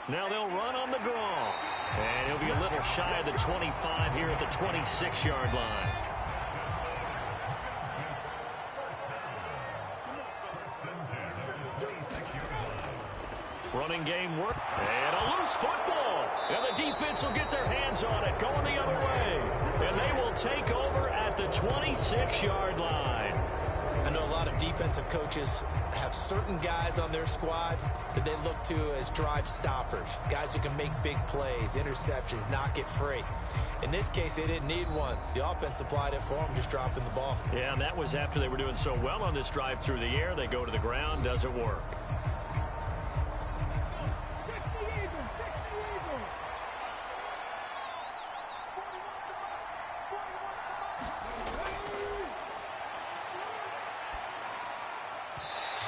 Now they'll run on the draw. And he'll be a little shy of the 25 here at the 26-yard line. Running game work. And a loose football. And the defense will get their hands on it, going the other way. And they will take over at the 26-yard line. I know a lot of defensive coaches have certain guys on their squad that they look to as drive stoppers, guys who can make big plays, interceptions, knock it free. In this case, they didn't need one. The offense supplied it for them, just dropping the ball. Yeah, and that was after they were doing so well on this drive through the air. They go to the ground, doesn't work.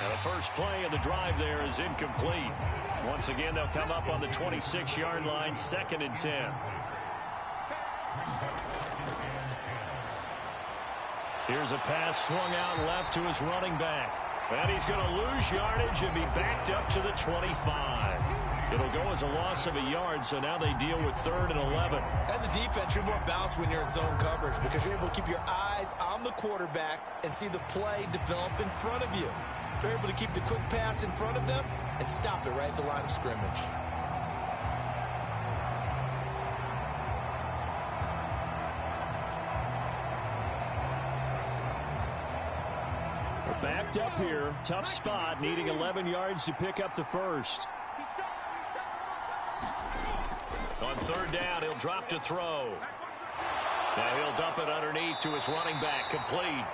Now the first play of the drive there is incomplete. Once again, they'll come up on the 26-yard line, 2nd and 10. Here's a pass swung out left to his running back. And he's going to lose yardage and be backed up to the 25. It'll go as a loss of a yard, so now they deal with 3rd and 11. As a defense, you're more balanced when you're in zone coverage because you're able to keep your eyes on the quarterback and see the play develop in front of you. You're able to keep the quick pass in front of them and stop it right at the line of scrimmage. We're backed up here. Tough spot, needing 11 yards to pick up the first. On 3rd down, he'll drop to throw. Now he'll dump it underneath to his running back, complete.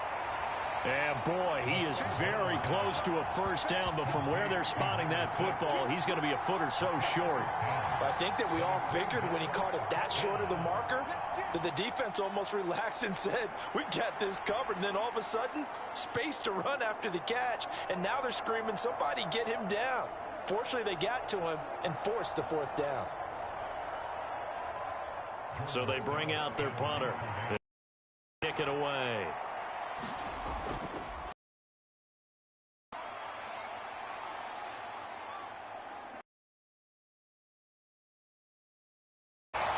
And boy, he is very close to a first down, but from where they're spotting that football, he's going to be a foot or so short. I think that we all figured when he caught it that short of the marker that the defense almost relaxed and said, we got this covered. And then all of a sudden, space to run after the catch. And now they're screaming, somebody get him down. Fortunately, they got to him and forced the 4th down. So they bring out their punter. They kick it away.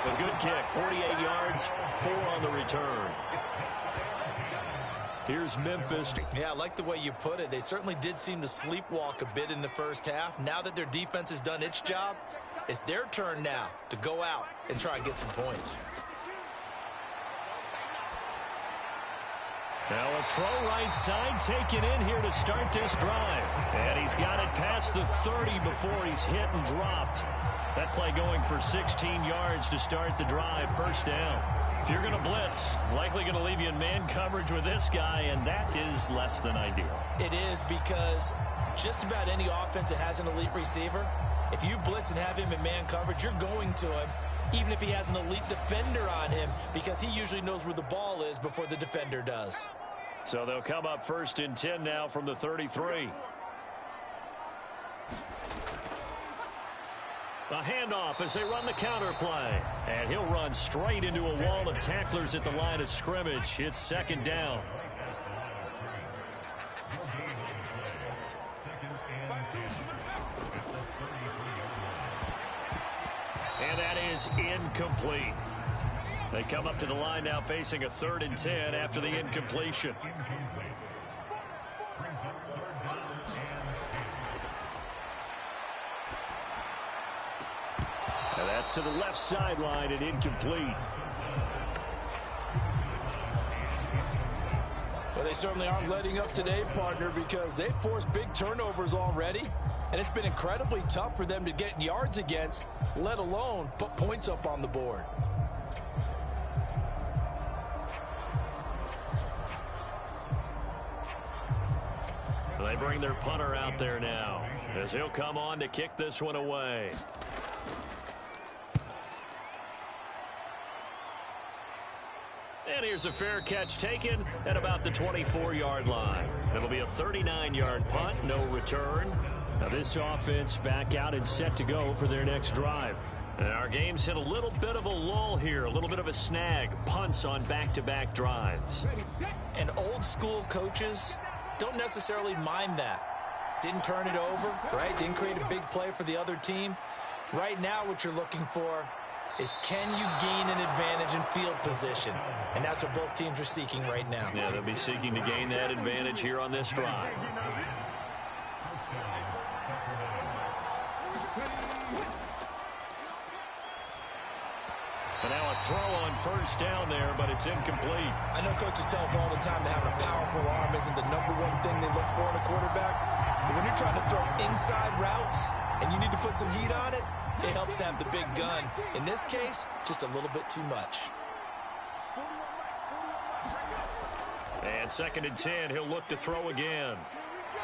A good kick, 48 yards, 4 on the return. Here's Memphis. Yeah, I like the way you put it. They certainly did seem to sleepwalk a bit in the first half. Now that their defense has done its job, it's their turn now to go out and try and get some points. Now a throw right side taken in here to start this drive. And he's got it past the 30 before he's hit and dropped. That play going for 16 yards to start the drive, 1st down. If you're going to blitz, likely going to leave you in man coverage with this guy, and that is less than ideal. It is because just about any offense that has an elite receiver, if you blitz and have him in man coverage, you're going to him, even if he has an elite defender on him, because he usually knows where the ball is before the defender does. So they'll come up 1st and 10 now from the 33. A handoff as they run the counter play. And he'll run straight into a wall of tacklers at the line of scrimmage. It's 2nd down. And that is incomplete. They come up to the line now facing a 3rd and 10 after the incompletion. And that's to the left sideline and incomplete. Well, they certainly aren't letting up today, partner, because they've forced big turnovers already. And it's been incredibly tough for them to get yards against, let alone put points up on the board. They bring their punter out there now as he'll come on to kick this one away. And here's a fair catch taken at about the 24-yard line. It'll be a 39-yard punt, no return. Now this offense back out and set to go for their next drive. And our game's hit a little bit of a lull here, a little bit of a snag. Punts on back-to-back drives. And old-school coaches don't necessarily mind that. Didn't turn it over, right? Didn't create a big play for the other team. Right now what you're looking for is, can you gain an advantage in field position? And that's what both teams are seeking right now. Yeah, they'll be seeking to gain that advantage here on this drive. And now a throw on first down there, but it's incomplete. I know coaches tell us all the time that having a powerful arm isn't the #1 thing they look for in a quarterback. But when you're trying to throw inside routes and you need to put some heat on it, it helps have the big gun. In this case, just a little bit too much. And 2nd and 10, he'll look to throw again.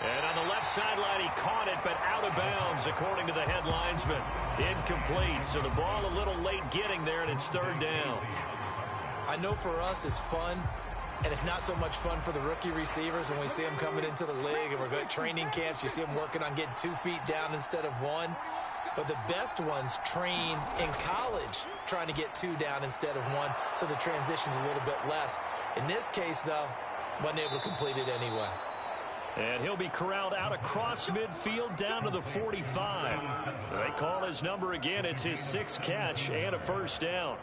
And on the left sideline, he caught it, but out of bounds, according to the head linesman. Incomplete, so the ball a little late getting there, and it's 3rd down. I know for us it's fun, and it's not so much fun for the rookie receivers when we see them coming into the league, and we're going to training camps. You see them working on getting 2 feet down instead of 1. But the best ones train in college trying to get 2 down instead of 1, so the transition's a little bit less. In this case, though, wasn't able to complete it anyway. And he'll be corralled out across midfield down to the 45. They call his number again. It's his 6th catch and a 1st down.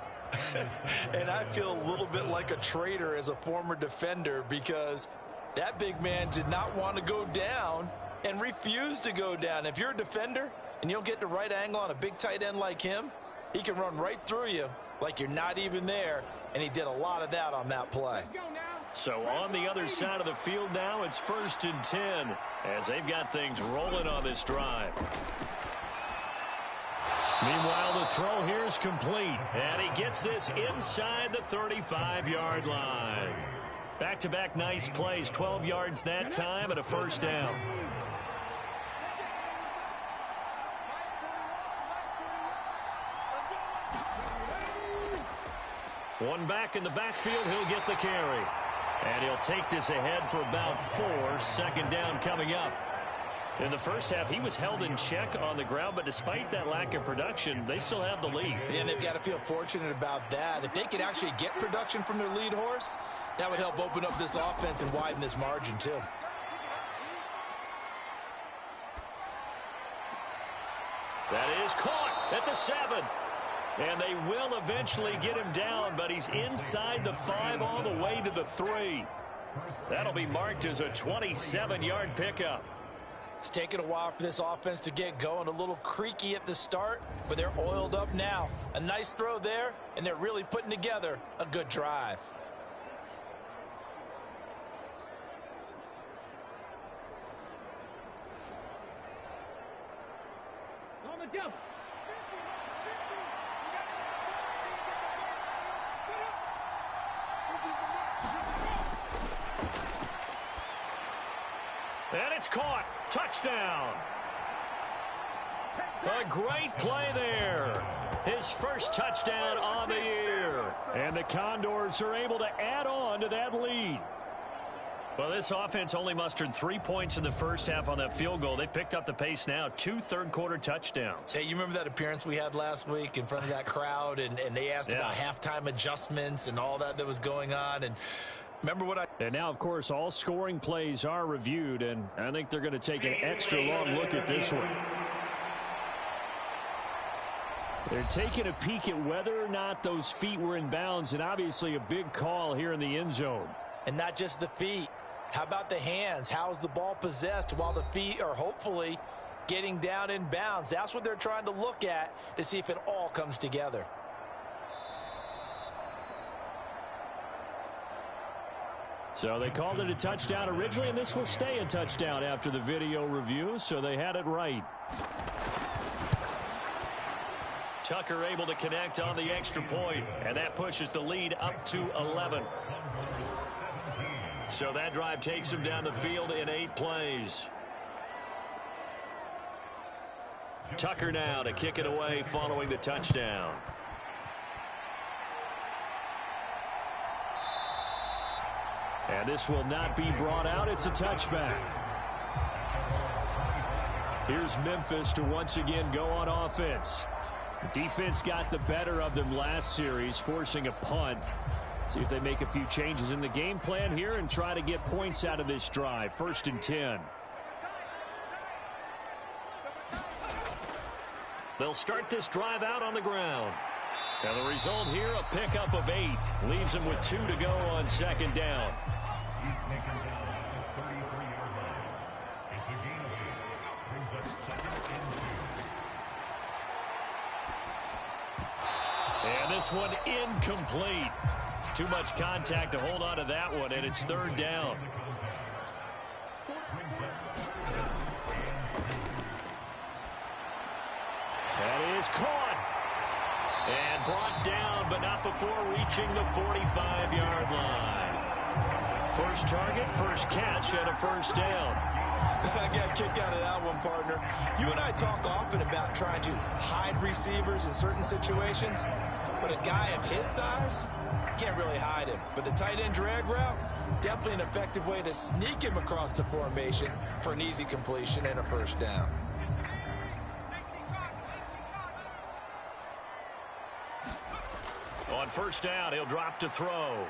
And I feel a little bit like a traitor as a former defender, because that big man did not want to go down and refused to go down. If you're a defender and you don't get the right angle on a big tight end like him, he can run right through you like you're not even there, and he did a lot of that on that play. So on the other side of the field now, it's 1st and 10 as they've got things rolling on this drive. Meanwhile, the throw here is complete, and he gets this inside the 35-yard line. Back-to-back nice plays, 12 yards that time and a 1st down. One back in the backfield, he'll get the carry. And he'll take this ahead for about 4. 2nd down coming up. In the first half, he was held in check on the ground, but despite that lack of production, they still have the lead. And they've got to feel fortunate about that. If they could actually get production from their lead horse, that would help open up this offense and widen this margin too. That is caught at the 7. And they will eventually get him down, but he's inside the 5 all the way to the 3. That'll be marked as a 27-yard pickup. It's taken a while for this offense to get going. A little creaky at the start, but they're oiled up now. A nice throw there, and they're really putting together a good drive. And it's caught. Touchdown. A great play there. His first touchdown on the year. And the Condors are able to add on to that lead. Well, this offense only mustered 3 points in the first half on that field goal. They picked up the pace now. 2 third-quarter touchdowns. Hey, you remember that appearance we had last week in front of that crowd, and they asked about halftime adjustments and all that was going on, and remember what And now, of course, all scoring plays are reviewed, and I think they're going to take an extra long look at this one. They're taking a peek at whether or not those feet were in bounds, and obviously a big call here in the end zone. And not just the feet. How about the hands? How's the ball possessed while the feet are hopefully getting down in bounds? That's what they're trying to look at to see if it all comes together. So they called it a touchdown originally, and this will stay a touchdown after the video review, so they had it right. Tucker able to connect on the extra point, and that pushes the lead up to 11. So that drive takes him down the field in 8 plays. Tucker now to kick it away following the touchdown. And this will not be brought out. It's a touchback. Here's Memphis to once again go on offense. Defense got the better of them last series, forcing a punt. See if they make a few changes in the game plan here and try to get points out of this drive. 1st and 10. They'll start this drive out on the ground. And the result here, a pickup of 8. Leaves them with 2 to go on 2nd down. And this one incomplete. Too much contact to hold on to that one, and it's 3rd down. That is caught. And brought down, but not before reaching the 45-yard line. First target, first catch, and a 1st down. I got a kick out of that one, partner. You and I talk often about trying to hide receivers in certain situations, but a guy of his size can't really hide him. But the tight end drag route, definitely an effective way to sneak him across the formation for an easy completion and a 1st down. On 1st down, he'll drop to throw.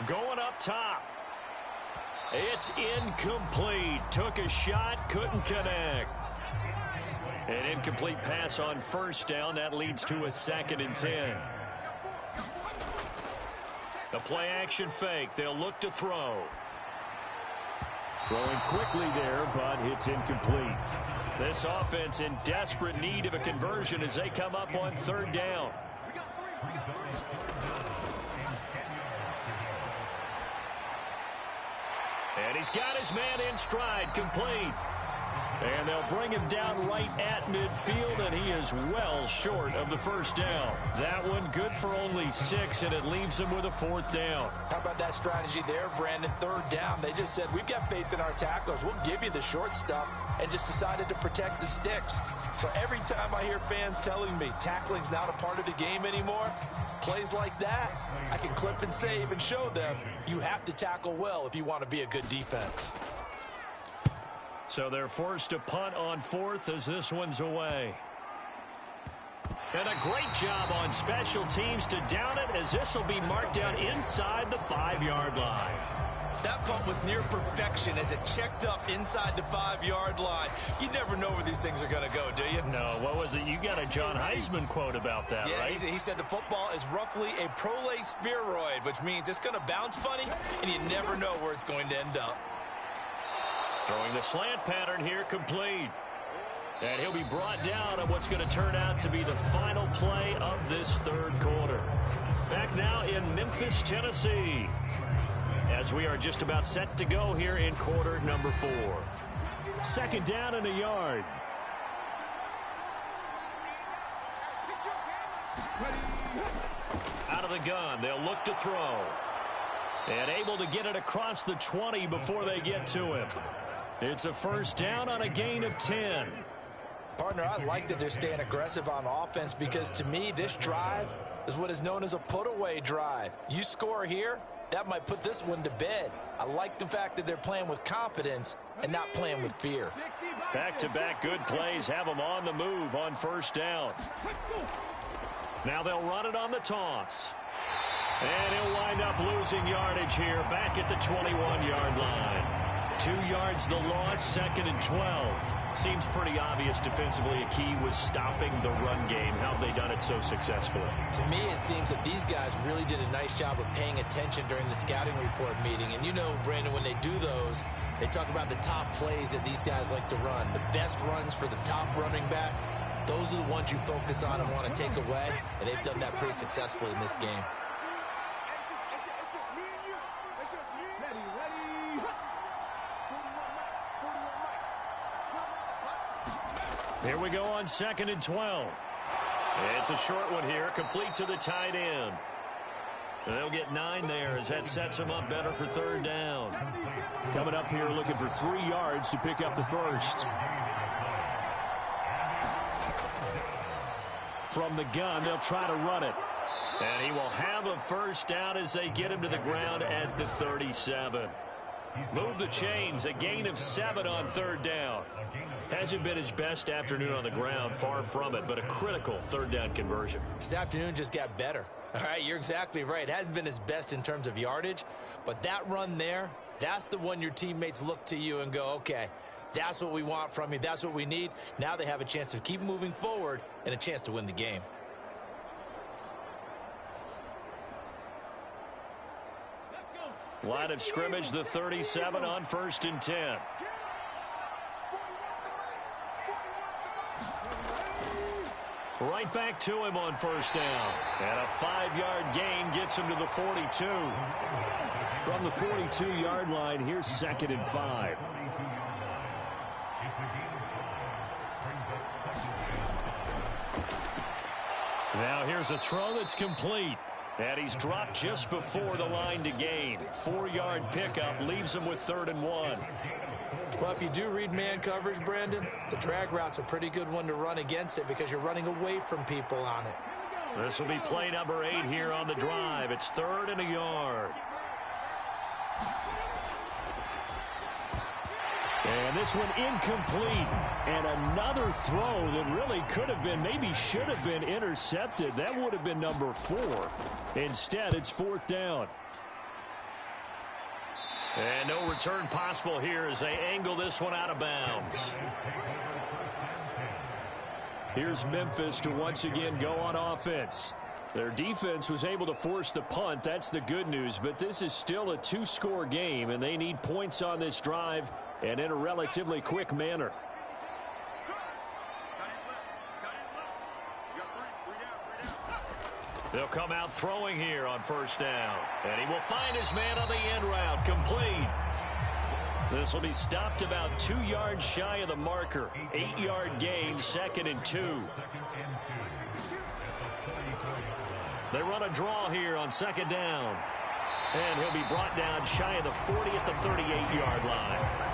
Going up top. It's incomplete. Took a shot, couldn't connect. An incomplete pass on 1st down. That leads to a 2nd and 10. The play action fake. They'll look to throw. Throwing quickly there, but it's incomplete. This offense in desperate need of a conversion as they come up on 3rd down. And he's got his man in stride, complete. And they'll bring him down right at midfield, and he is well short of the 1st down. That one good for only 6, and it leaves him with a 4th down. How about that strategy there, Brandon? 3rd down. They just said, we've got faith in our tacklers. We'll give you the short stuff, and just decided to protect the sticks. So every time I hear fans telling me tackling's not a part of the game anymore, plays like that, I can clip and save and show them you have to tackle well if you want to be a good defense. So they're forced to punt on 4th as this one's away. And a great job on special teams to down it as this will be marked down inside the 5-yard line. That punt was near perfection as it checked up inside the 5-yard line. You never know where these things are going to go, do you? No, what was it? You got a John Heisman quote about that, yeah, right? He said the football is roughly a prolate spheroid, which means it's going to bounce funny, and you never know where it's going to end up. Throwing the slant pattern here, complete. And he'll be brought down on what's going to turn out to be the final play of this 3rd quarter. Back now in Memphis, Tennessee, as we are just about set to go here in quarter number 4. 2nd down and a yard. Out of the gun, they'll look to throw. And able to get it across the 20 before they get to him. It's a 1st down on a gain of 10. Partner, I like that they're staying aggressive on offense because to me, this drive is what is known as a put-away drive. You score here, that might put this one to bed. I like the fact that they're playing with confidence and not playing with fear. Back-to-back good plays have them on the move on 1st down. Now they'll run it on the toss. And he'll wind up losing yardage here back at the 21-yard line. 2 yards the loss, 2nd and 12. Seems pretty obvious defensively a key was stopping the run game. How have they done it so successfully? To me, it seems that these guys really did a nice job of paying attention during the scouting report meeting. And you know, Brandon, when they do those, they talk about the top plays that these guys like to run. The best runs for the top running back, those are the ones you focus on and want to take away. And they've done that pretty successfully in this game. Here we go on 2nd and 12. It's a short one here, complete to the tight end. They'll get 9 there as that sets them up better for 3rd down. Coming up here looking for 3 yards to pick up the 1st. From the gun, they'll try to run it. And he will have a 1st down as they get him to the ground at the 37. Move the chains, a gain of 7 on 3rd down. Hasn't been his best afternoon on the ground, far from it, but a critical 3rd down conversion. This afternoon just got better. All right, you're exactly right. It hasn't been his best in terms of yardage, but that run there, that's the one your teammates look to you and go, okay, that's what we want from you. That's what we need. Now they have a chance to keep moving forward and a chance to win the game. Line of scrimmage, the 37 on 1st and 10. Right back to him on 1st down. And a 5-yard gain gets him to the 42. From the 42-yard line, here's 2nd and 5. Now here's a throw that's complete. And he's dropped just before the line to gain. 4-yard pickup leaves him with 3rd and 1. Well, if you do read man coverage, Brandon, the drag route's a pretty good one to run against it because you're running away from people on it. This will be play number 8 here on the drive. It's 3rd and a yard. And this one incomplete. And another throw that really could have been, maybe should have been intercepted. That would have been number 4. Instead, it's 4th down. And no return possible here as they angle this one out of bounds. Here's Memphis to once again go on offense. Their defense was able to force the punt. That's the good news. But this is still a 2-score game, and they need points on this drive and in a relatively quick manner. They'll come out throwing here on 1st down. And he will find his man on the end route. Complete. This will be stopped about 2 yards shy of the marker. 8-yard gain, 2nd and 2. They run a draw here on 2nd down. And he'll be brought down shy of the 40 at the 38-yard line.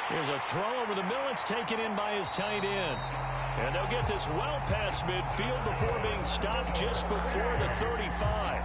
Here's a throw over the middle. It's taken in by his tight end. And they'll get this well past midfield before being stopped just before the 35.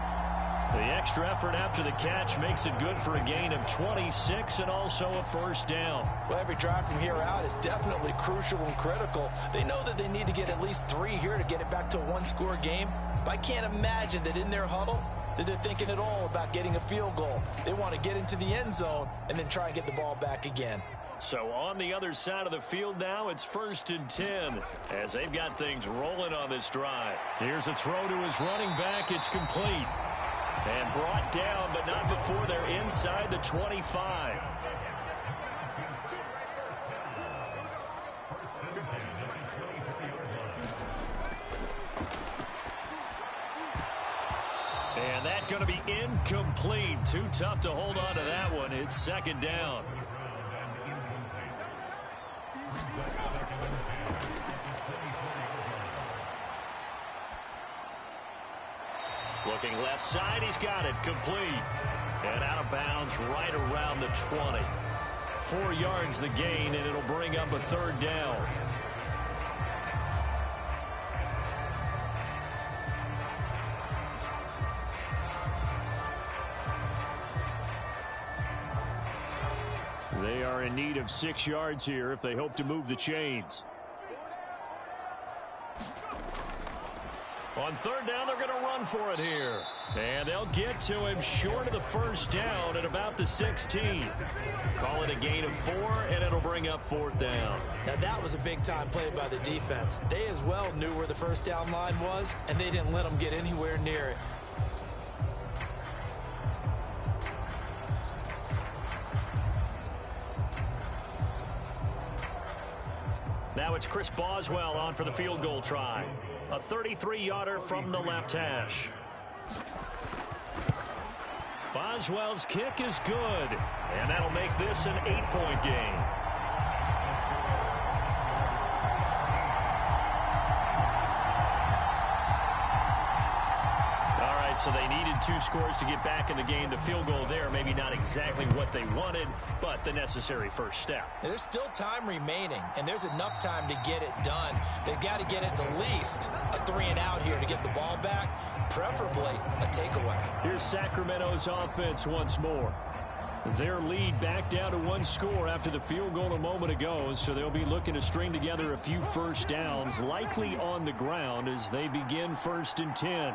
The extra effort after the catch makes it good for a gain of 26 and also a 1st down. Well, every drive from here out is definitely crucial and critical. They know that they need to get at least 3 here to get it back to a 1-score game. But I can't imagine that in their huddle that they're thinking at all about getting a field goal. They want to get into the end zone and then try and get the ball back again. So on the other side of the field now, it's 1st and 10 as they've got things rolling on this drive. Here's a throw to his running back. It's complete. And brought down, but not before they're inside the 25. And that's going to be incomplete. Too tough to hold on to that one. It's 2nd down. Looking left side, he's got it complete. And out of bounds right around the 20. 4 yards the gain, and it'll bring up a 3rd down. They are in need of 6 yards here if they hope to move the chains. On 3rd down, they're going to run for it here. And they'll get to him short of the 1st down at about the 16. Call it a gain of 4, and it'll bring up 4th down. Now, that was a big-time play by the defense. They as well knew where the 1st down line was, and they didn't let them get anywhere near it. Now it's Chris Boswell on for the field goal try. A 33-yarder from the left hash. Boswell's kick is good, and that'll make this an 8-point game. All right, so they needed 2 scores to get back in the game. The field goal there, maybe not exactly what they wanted, but the necessary first step. There's still time remaining, and there's enough time to get it done. They've got to get at the least a 3 and out here to get the ball back, preferably a takeaway. Here's Sacramento's offense once more. Their lead back down to 1 score after the field goal a moment ago, so they'll be looking to string together a few first downs, likely on the ground as they begin 1st and 10.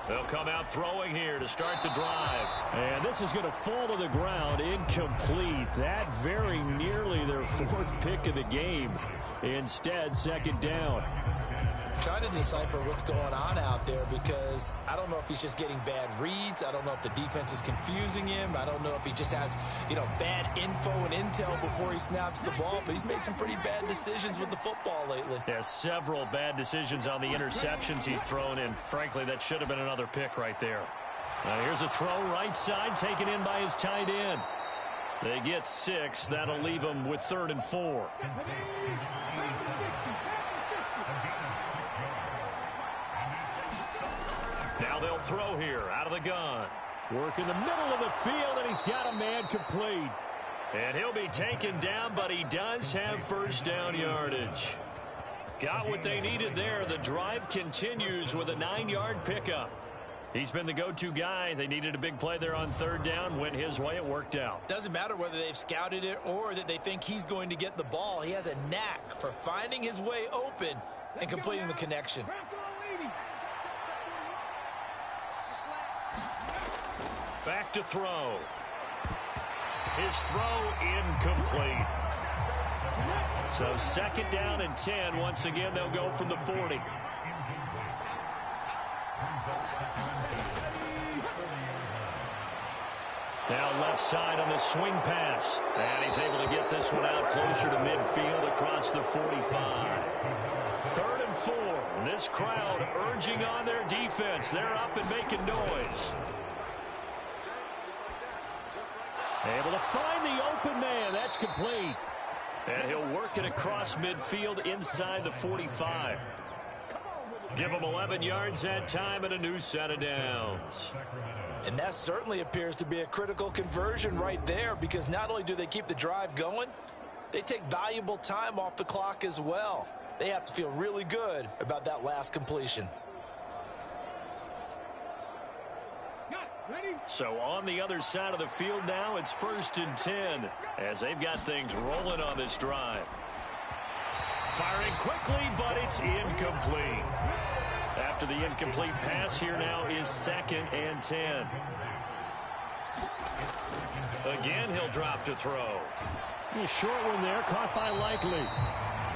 They'll come out throwing here to start the drive. And this is going to fall to the ground, incomplete. That very nearly their 4th pick of the game. Instead, 2nd down. Trying to decipher what's going on out there, because I don't know if he's just getting bad reads. I don't know if the defense is confusing him. I don't know if he just has, bad info and intel before he snaps the ball. But he's made some pretty bad decisions with the football lately. Yeah, several bad decisions on the interceptions he's thrown, and frankly, that should have been another pick right there. Now here's a throw right side, taken in by his tight end. They get 6. That'll leave them with 3rd and 4. Now they'll throw here out of the gun. Work in the middle of the field, and he's got a man complete. And he'll be taken down, but he does have 1st down yardage. Got what they needed there. The drive continues with a 9-yard pickup. He's been the go-to guy. They needed a big play there on 3rd down. Went his way. It worked out. Doesn't matter whether they've scouted it or that they think he's going to get the ball. He has a knack for finding his way open and completing the connection. Back to throw. His throw incomplete. So 2nd down and 10. Once again, they'll go from the 40. Now left side on the swing pass. And he's able to get this one out closer to midfield across the 45. 3rd and 4. This crowd urging on their defense. They're up and making noise. Able to find the open man. That's complete. And he'll work it across midfield inside the 45. Give him 11 yards that time and a new set of downs. And that certainly appears to be a critical conversion right there, because not only do they keep the drive going, they take valuable time off the clock as well. They have to feel really good about that last completion. So on the other side of the field now, it's 1st and 10 as they've got things rolling on this drive. Firing quickly, but it's incomplete. After the incomplete pass, here now is 2nd and 10. Again, he'll drop to throw. A short one there, caught by Likely.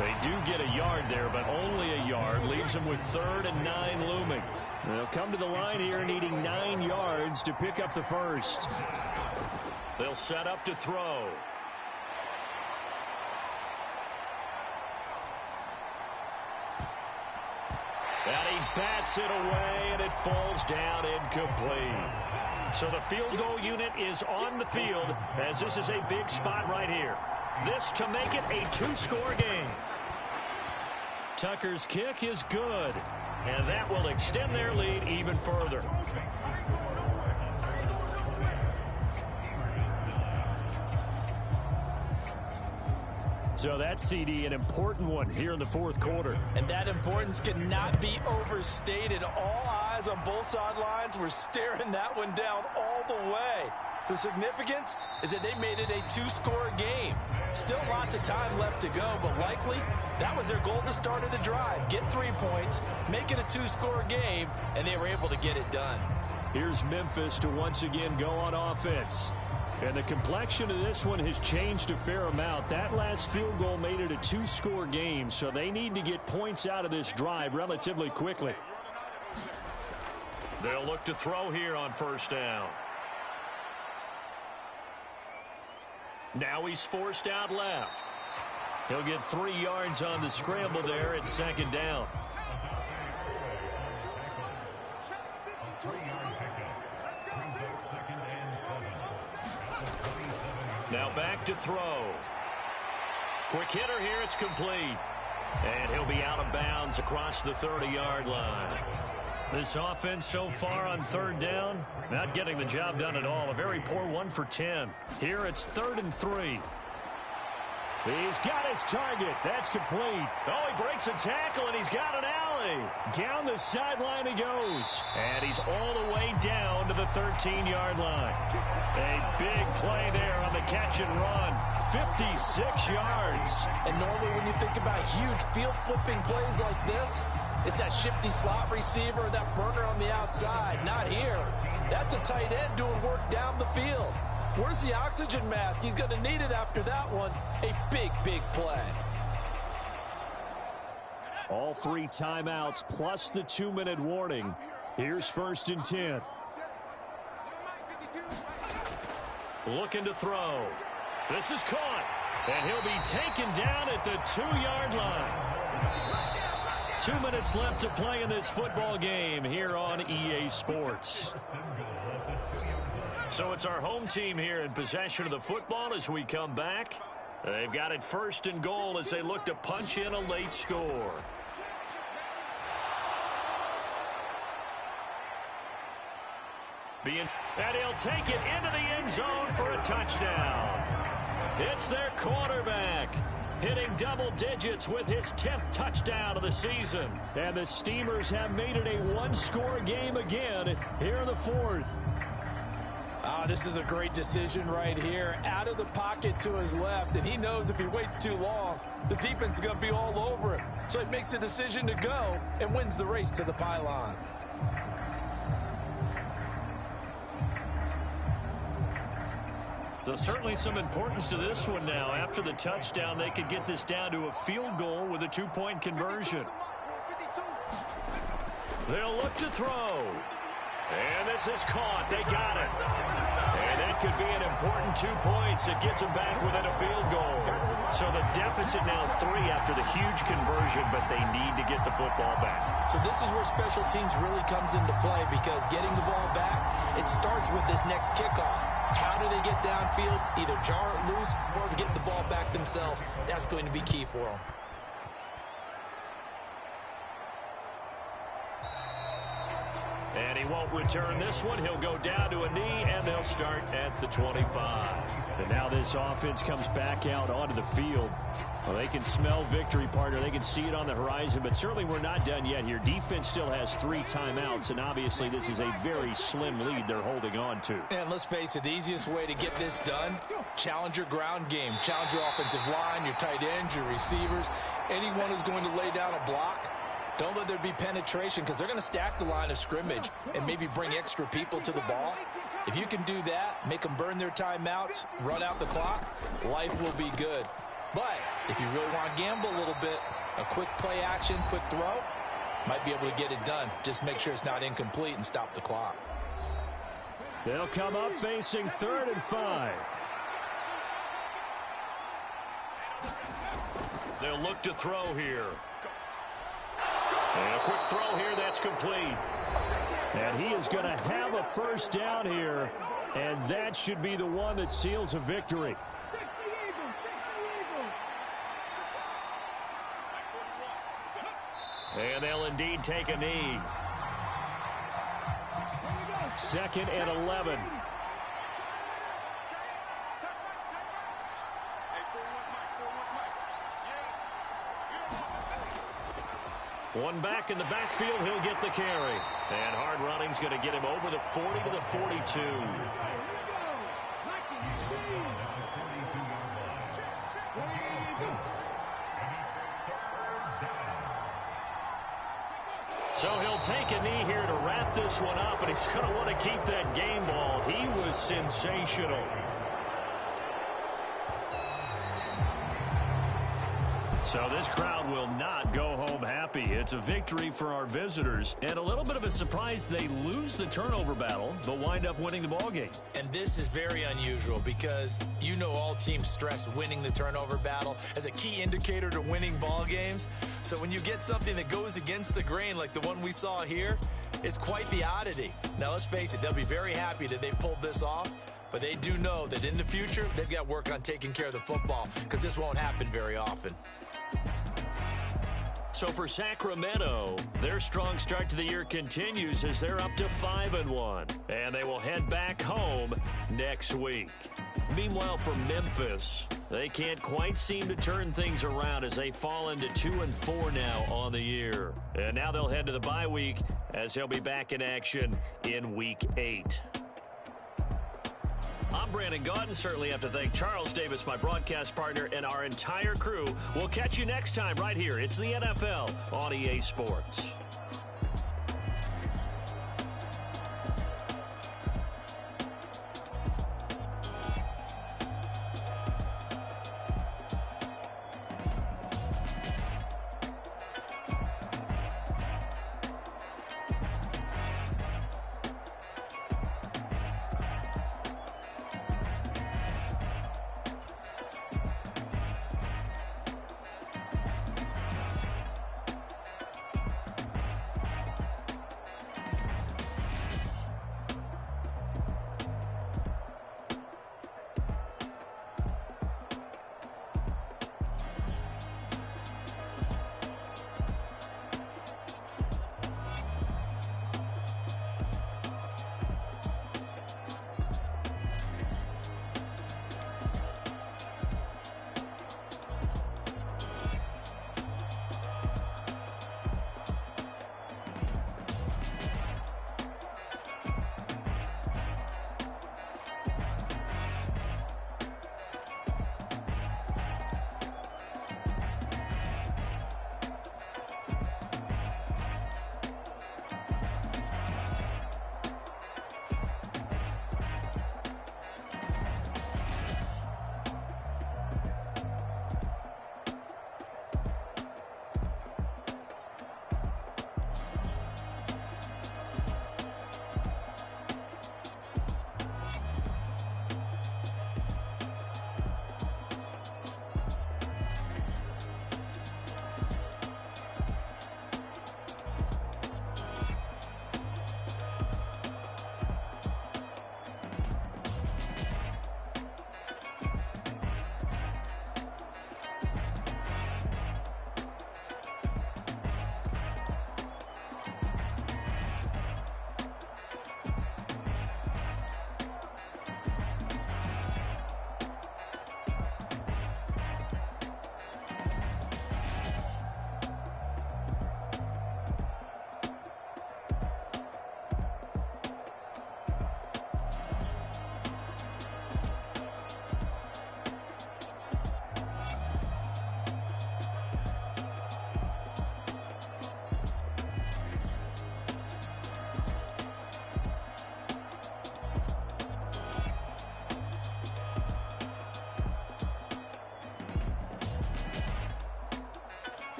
They do get a yard there, but only a yard. Leaves them with 3rd and 9 looming. They'll come to the line here needing 9 yards to pick up the 1st. They'll set up to throw. And he bats it away, and it falls down incomplete. So the field goal unit is on the field, as this is a big spot right here. This to make it a 2-score game. Tucker's kick is good. And that will extend their lead even further. So that CD, an important one here in the 4th quarter. And that importance cannot be overstated. All eyes on both sidelines were staring that one down all the way. The significance is that they made it a 2-score game. Still lots of time left to go, but likely that was their goal at the start of the drive. Get 3 points, make it a 2-score game, and they were able to get it done. Here's Memphis to once again go on offense. And the complexion of this one has changed a fair amount. That last field goal made it a 2-score game, so they need to get points out of this drive relatively quickly. They'll look to throw here on 1st down. Now he's forced out left. He'll get 3 yards on the scramble there at 2nd down. Now back to throw. Quick hitter here, it's complete. And he'll be out of bounds across the 30-yard line. This offense so far on third down, not getting the job done at all. A very poor 1 for 10. Here it's 3rd and 3. He's got his target. That's complete. Oh, he breaks a tackle, and he's got an alley. Down the sideline he goes. And he's all the way down to the 13-yard line. A big play there on the catch and run. 56 yards. And normally when you think about huge field-flipping plays like this, it's that shifty slot receiver, that burner on the outside. Not here. That's a tight end doing work down the field. Where's the oxygen mask? He's going to need it after that one. A big, big play. All 3 timeouts plus the 2-minute warning. Here's 1st and 10. Looking to throw. This is caught. And he'll be taken down at the 2-yard line. 2 minutes left to play in this football game here on EA Sports. So it's our home team here in possession of the football as we come back. They've got it 1st and goal as they look to punch in a late score. And he'll take it into the end zone for a touchdown. It's their quarterback hitting double digits with his 10th touchdown of the season. And the Steamers have made it a 1-score game again here in the 4th. This is a great decision right here. Out of the pocket to his left, and he knows if he waits too long, the defense is going to be all over him. So he makes a decision to go and wins the race to the pylon. So certainly some importance to this one now. After the touchdown, they could get this down to a field goal with a 2-point conversion. They'll look to throw. And this is caught. They got it. And that could be an important 2 points. It gets them back within a field goal. So the deficit now 3 after the huge conversion, but they need to get the football back. So this is where special teams really comes into play, because getting the ball back, it starts with this next kickoff. How do they get downfield? Either jar it loose or get the ball back themselves. That's going to be key for them. And he won't return this one. He'll go down to a knee, and they'll start at the 25. And now this offense comes back out onto the field. Well, they can smell victory, partner. They can see it on the horizon, but certainly we're not done yet here. Defense still has 3 timeouts, and obviously this is a very slim lead they're holding on to. And let's face it, the easiest way to get this done, challenge your ground game. Challenge your offensive line, your tight ends, your receivers, anyone who's going to lay down a block. Don't let there be penetration, because they're going to stack the line of scrimmage and maybe bring extra people to the ball. If you can do that, make them burn their timeouts, run out the clock, life will be good. But if you really want to gamble a little bit, a quick play action, quick throw, might be able to get it done. Just make sure it's not incomplete and stop the clock. They'll come up facing 3rd and 5. They'll look to throw here. And a quick throw here, that's complete. And he is going to have a 1st down here, and that should be the one that seals a victory. And they'll indeed take a knee. 2nd and 11. One back in the backfield, he'll get the carry. And hard running's going to get him over the 40 to the 42. So he'll take a knee here to wrap this one up, and he's going to want to keep that game ball. He was sensational. So this crowd will not go home happy. It's a victory for our visitors, and a little bit of a surprise they lose the turnover battle, but wind up winning the ball game. And this is very unusual, because you know all teams stress winning the turnover battle as a key indicator to winning ball games. So when you get something that goes against the grain like the one we saw here, it's quite the oddity. Now let's face it, they'll be very happy that they pulled this off, but they do know that in the future they've got work on taking care of the football, because this won't happen very often. So for Sacramento, their strong start to the year continues as they're up to 5-1. And they will head back home next week. Meanwhile, for Memphis, they can't quite seem to turn things around as they fall into 2-4 now on the year. And now they'll head to the bye week as they'll be back in action in Week 8. I'm Brandon Gaudin. Certainly have to thank Charles Davis, my broadcast partner, and our entire crew. We'll catch you next time right here. It's the NFL on EA Sports.